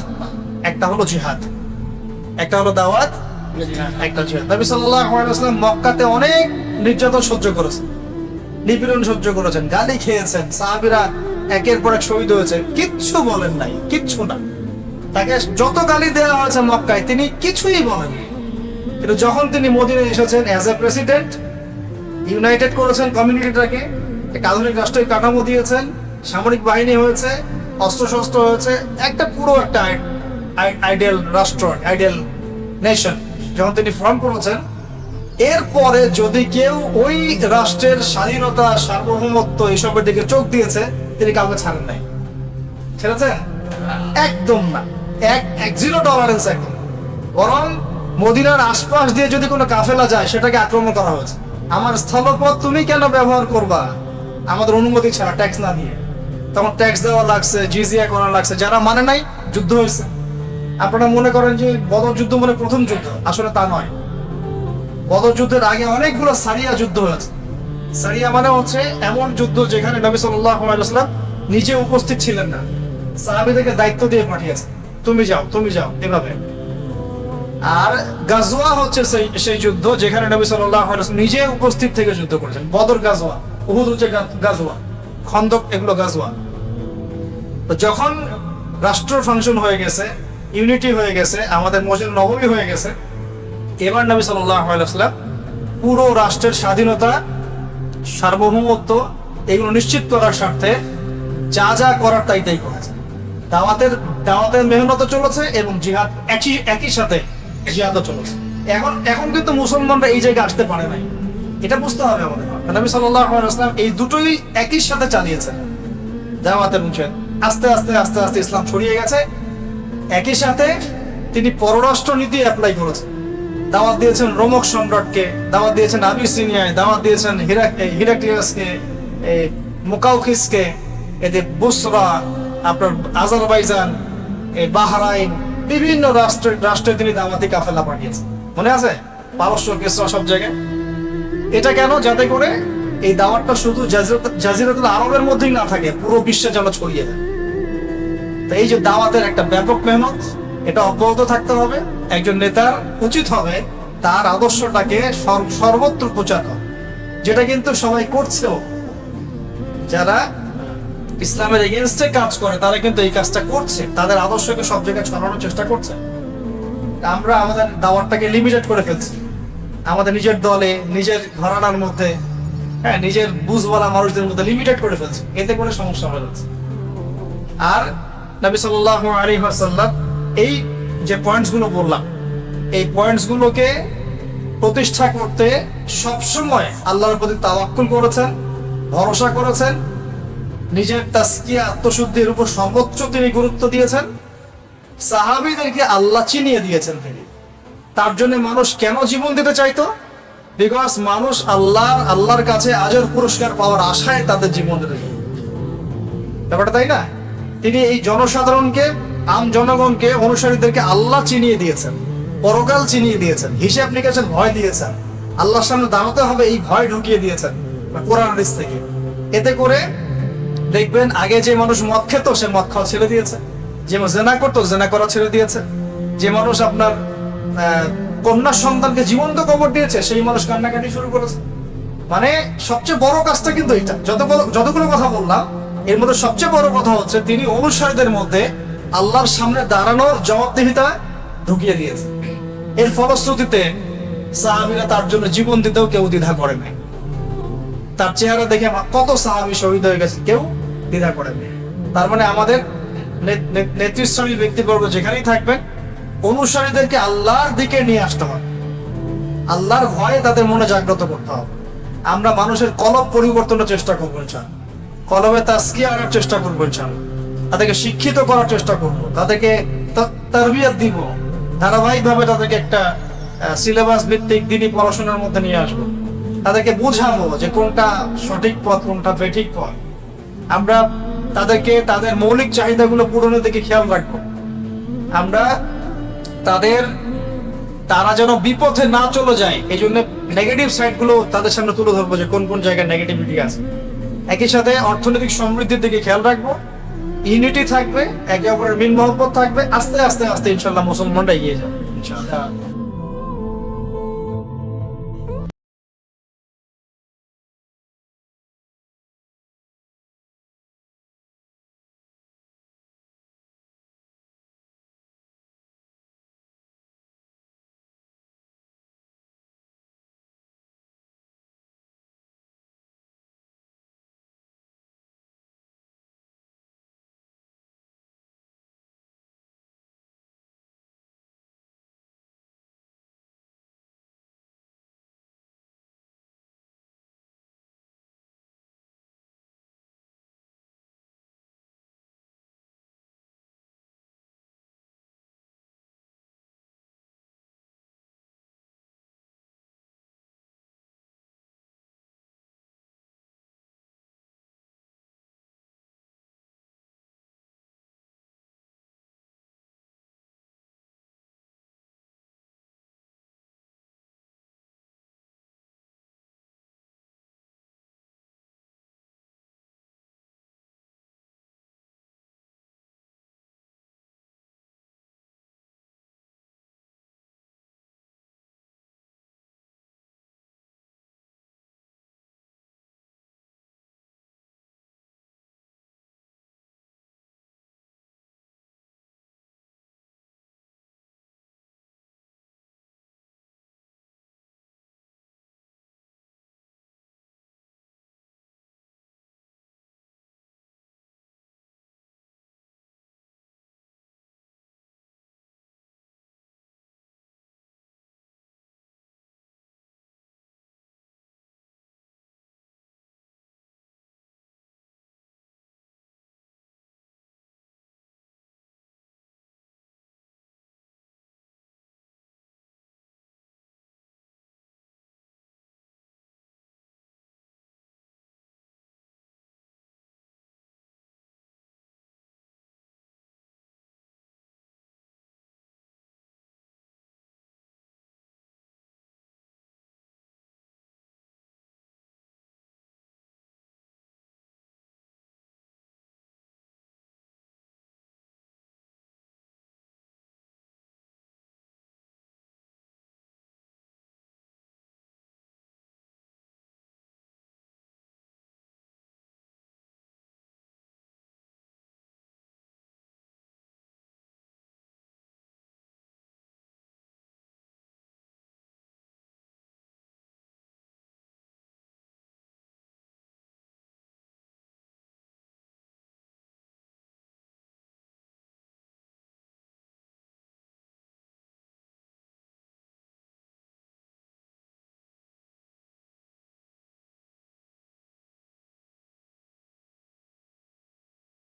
একটা হলো জিহাদ। একটা হলো দাওয়াত, একটা জিহাদ। নবী সাল্লাল্লাহু আলাইহি ওয়াসাল্লাম মক্কাতে অনেক নির্যাতন সহ্য করেছেন, নিপীড়ন সহ্য করেছেন, গালি খেয়েছেন, সাহাবীরা একের পর এক শহীদ হয়েছে, কিচ্ছু বলেন নাই, কিচ্ছু না। তাকে যত গালি দেওয়া হয়েছে মক্কায় তিনি কিছুই বলেন। কিন্তু যখন তিনি মদিনায় এসেছেন অ্যাজ এ প্রেসিডেন্ট, ইউনাইটেড করেছেন কমিউনিটিটাকে, একটা আধুনিক রাষ্ট্রের কাঠামো দিয়েছেন, সামরিক বাহিনী হয়েছে, অস্ত্রশস্ত্র হয়েছে, একটা পুরো একটা আইডিয়াল রাষ্ট্র, আইডিয়াল নেশন যখন তিনি ফর্ম করেছেন, এরপরে যদি কেউ ওই রাষ্ট্রের স্বাধীনতা, সার্বভৌমত্ব এসবের দিকে চোখ দিয়েছে, তিনি কাউকে ছাড়েন নাই। ছেড়েছেন? একদম না, এক জিরো টলারেন্স একদম। বরং মদিনার আশপাশ দিয়ে যদি কোনো কাফেলা যায় সেটাকে আক্রমণ করা হয়েছে। আমার স্থলপথ তুমি কেন ব্যবহার করবা আমাদের অনুমতি ছাড়া, ট্যাক্স না দিয়ে? তখন ট্যাক্স দেওয়া লাগছে, জিজিয়া করা লাগছে। যারা মানে নাই, যুদ্ধ হয়েছে। আপনারা মনে করেন যে বদর যুদ্ধ মানে প্রথম যুদ্ধ, আসলে তা নয়। বদর যুদ্ধের আগে অনেকগুলো সারিয়া যুদ্ধ হয়েছে। সারিয়া মানে হচ্ছে এমন যুদ্ধ যেখানে নবী সাল্লাল্লাহু আলাইহি ওয়াসাল্লাম নিজে উপস্থিত ছিলেন না, সাহাবীদেরকে দায়িত্ব দিয়ে পাঠিয়েছে, তুমি যাও, তুমি যাও, এভাবে। আর গাজওয়া হচ্ছে সেই যুদ্ধ যেখানে নবী সাল্লাল্লাহু আলাইহি ওয়াসাল্লাম নিজে উপস্থিত থেকে যুদ্ধ করেছেন। বদর গাজওয়া, উহুদ হচ্ছে গাজওয়া, খন্দক এগুলো গাজওয়া। তো যখন রাষ্ট্র ফাংশন হয়ে গেছে, ইউনিটি হয়ে গেছে, আমাদের মসজিদ নববী হয়ে গেছে, এবার নবী সাল্লাল্লাহু আলাইহি ওয়াসাল্লাম পুরো রাষ্ট্রের স্বাধীনতা, সার্বভৌমত্ব এগুলো নিশ্চিত করার স্বার্থে যা যা করার তাই করেছে। দাওয়াতের মেহনত চলেছে এবং জিহাদ একই সাথে জিহাদও চলেছে। এখন কিন্তু মুসলমানরা এই জায়গায় আসতে পারে নাই, এটা বুঝতে হবে আমাদের। নবী সাল্লাল্লাহু আলাইহি ওয়াসাল্লাম এই দুটোই একই সাথে চালিয়েছেন, দাওয়াতের মুখে। আস্তে আস্তে আস্তে আস্তে ইসলাম ছড়িয়ে গেছে। একই সাথে তিনি পররাষ্ট্র নীতি অ্যাপ্লাই করেছেন। দাওয়াত দিয়েছেন রোমক সম্রাটকে, দাওয়াত দিয়েছেন আবিসিনিয়ায়, দাওয়াত দিয়েছেন হিরাক্লিয়াসকে, মুকাউকিসকে, এদের বুসরা, আপনার আজারবাইজান, বাহরাইন, বিভিন্ন রাষ্ট্রে তিনি দাওয়াতি কাফেলা পাঠিয়েছেন। মনে আছে? পারস্য, কিসরা, সব জায়গায়। এটা কেন? যাতে করে এই দাওয়াতটা শুধু জাজিরাতুল আরবের মধ্যেই না থাকে, পুরো বিশ্বে যেন ছড়িয়ে যায়। তো এই যে দাওয়াতের একটা ব্যাপক মেহনত, এটা অব্যাহত থাকতে হবে। একজন নেতার উচিত হবে তার আদর্শটাকে সর্বত্র প্রচার করা, যেটা কিন্তু সবাই করছেও। যারা ইসলামের এগেনস্টে কাজ করে তারা কিন্তু এই কাজটা করছে, তাদের আদর্শকে সব জায়গায় ছড়ানোর চেষ্টা করছে। আমরা আমাদের দাওয়াতটাকে লিমিটেড করে ফেলছি আমাদের নিজের দলে, নিজের ঘরানার মধ্যে, হ্যাঁ, নিজের বুঝওয়ালা মানুষদের মধ্যে লিমিটেড করে ফেলছি। এতে করে সমস্যা হয়ে যাচ্ছে। আর নবী সাল্লাল্লাহু আলাইহি ওয়াসাল্লাম এই যে পয়েন্টস গুলো বললাম, এই পয়েন্টস গুলোকে প্রতিষ্ঠা করতে সবসময় আল্লাহর প্রতি তাওয়াক্কুল করেছেন, ভরসা করেছেন, নিজের তাসকিয়া আত্মশুদ্ধির উপর সর্বোচ্চ তিনি গুরুত্ব দিয়েছেন। সাহাবীদেরকে আল্লাহ চিনিয়ে দিয়েছেন তিনি। তার জন্য মানুষ কেন জীবন দিতে চাইতো? বিকজ মানুষ আল্লাহর কাছে আজর পুরস্কার পাওয়ার আশায় তাদের জীবন দিতে চাইত। ব্যাপারটা তাই না? তিনি এই জনসাধারণকে, আম জনগণকে, অনুসারীদেরকে আল্লাহ চিনিয়ে দিয়েছেন, পরকাল চিনিয়ে দিয়েছেন, হিসাব নিকাশের ভয় দিয়েছেন, আল্লাহর সামনে দাঁড়াতে হবে এই ভয় ঢুকিয়ে দিয়েছেন কোরআন হাদিস থেকে। এতে করে দেখবেন আগে যে মানুষ মদ খেত সে মদ খাওয়া ছেড়ে দিয়েছে, যে জেনা করতো জেনা করা ছেড়ে দিয়েছে, যে মানুষ আপনার কন্যা সন্তানকে জীবন্ত কবর দিয়েছে সেই মানুষ কান্নাকাটি শুরু করেছে। মানে সবচেয়ে বড় কাজটা কিন্তু এটা। যতগুলো কথা বললাম এর মধ্যে সবচেয়ে বড় কথা হচ্ছে তিনি অনুসারীদের মধ্যে আল্লাহর সামনে দাঁড়ানোর জবাবদিহিতা ঢুকিয়ে দিয়েছে। এর ফলশ্রুতিতে সাহাবীরা তার জন্য জীবন দিতেও কেউ দ্বিধা করে নাই। তার চেহারা দেখে কত সাহাবী শহীদ হয়ে গেছে, কেউ দ্বিধা করে নাই। তার মানে আমাদের নেতৃস্থানীয় ব্যক্তিবর্গ যেখানেই থাকবেন, অনুসারীদেরকে আল্লাহর দিকে নিয়ে আসতে হবে, আল্লাহর ভয়ে তাদের মনে জাগ্রত করতে হবে। আমরা মানুষের কলব পরিবর্তনের চেষ্টা করবো ইনশাআল্লাহ, কলবে তাসকিয়া আনার চেষ্টা করবো ইনশাআল্লাহ, তাদেরকে শিক্ষিত করার চেষ্টা করবো, তাদেরকে তারবিয়াত দিব, ধারাবাহিকভাবে তাদেরকে একটা সিলেবাস ভিত্তিক দিনই পড়াশোনার মধ্যে নিয়ে আসবো, তাদেরকে বুঝাবো যে কোনটা সঠিক পথ কোনটা বেঠিক পথ। আমরা তাদেরকে তাদের মৌলিক চাহিদাগুলো পূরণের দিকে খেয়াল রাখবো। আমরা তারা যেন বিপথে না চলে যায় এই জন্য নেগেটিভ সাইড গুলো তাদের সামনে তুলে ধরবো যে কোন কোন জায়গায় নেগেটিভিটি আছে। একই সাথে অর্থনৈতিক সমৃদ্ধির দিকে খেয়াল রাখবো, ইউনিটি থাকবে, একে অপরের মিল মহব্বত থাকবে। আস্তে আস্তে আস্তে ইনশাল্লাহ মুসলমানরা এগিয়ে যাবে ইনশাআল্লাহ।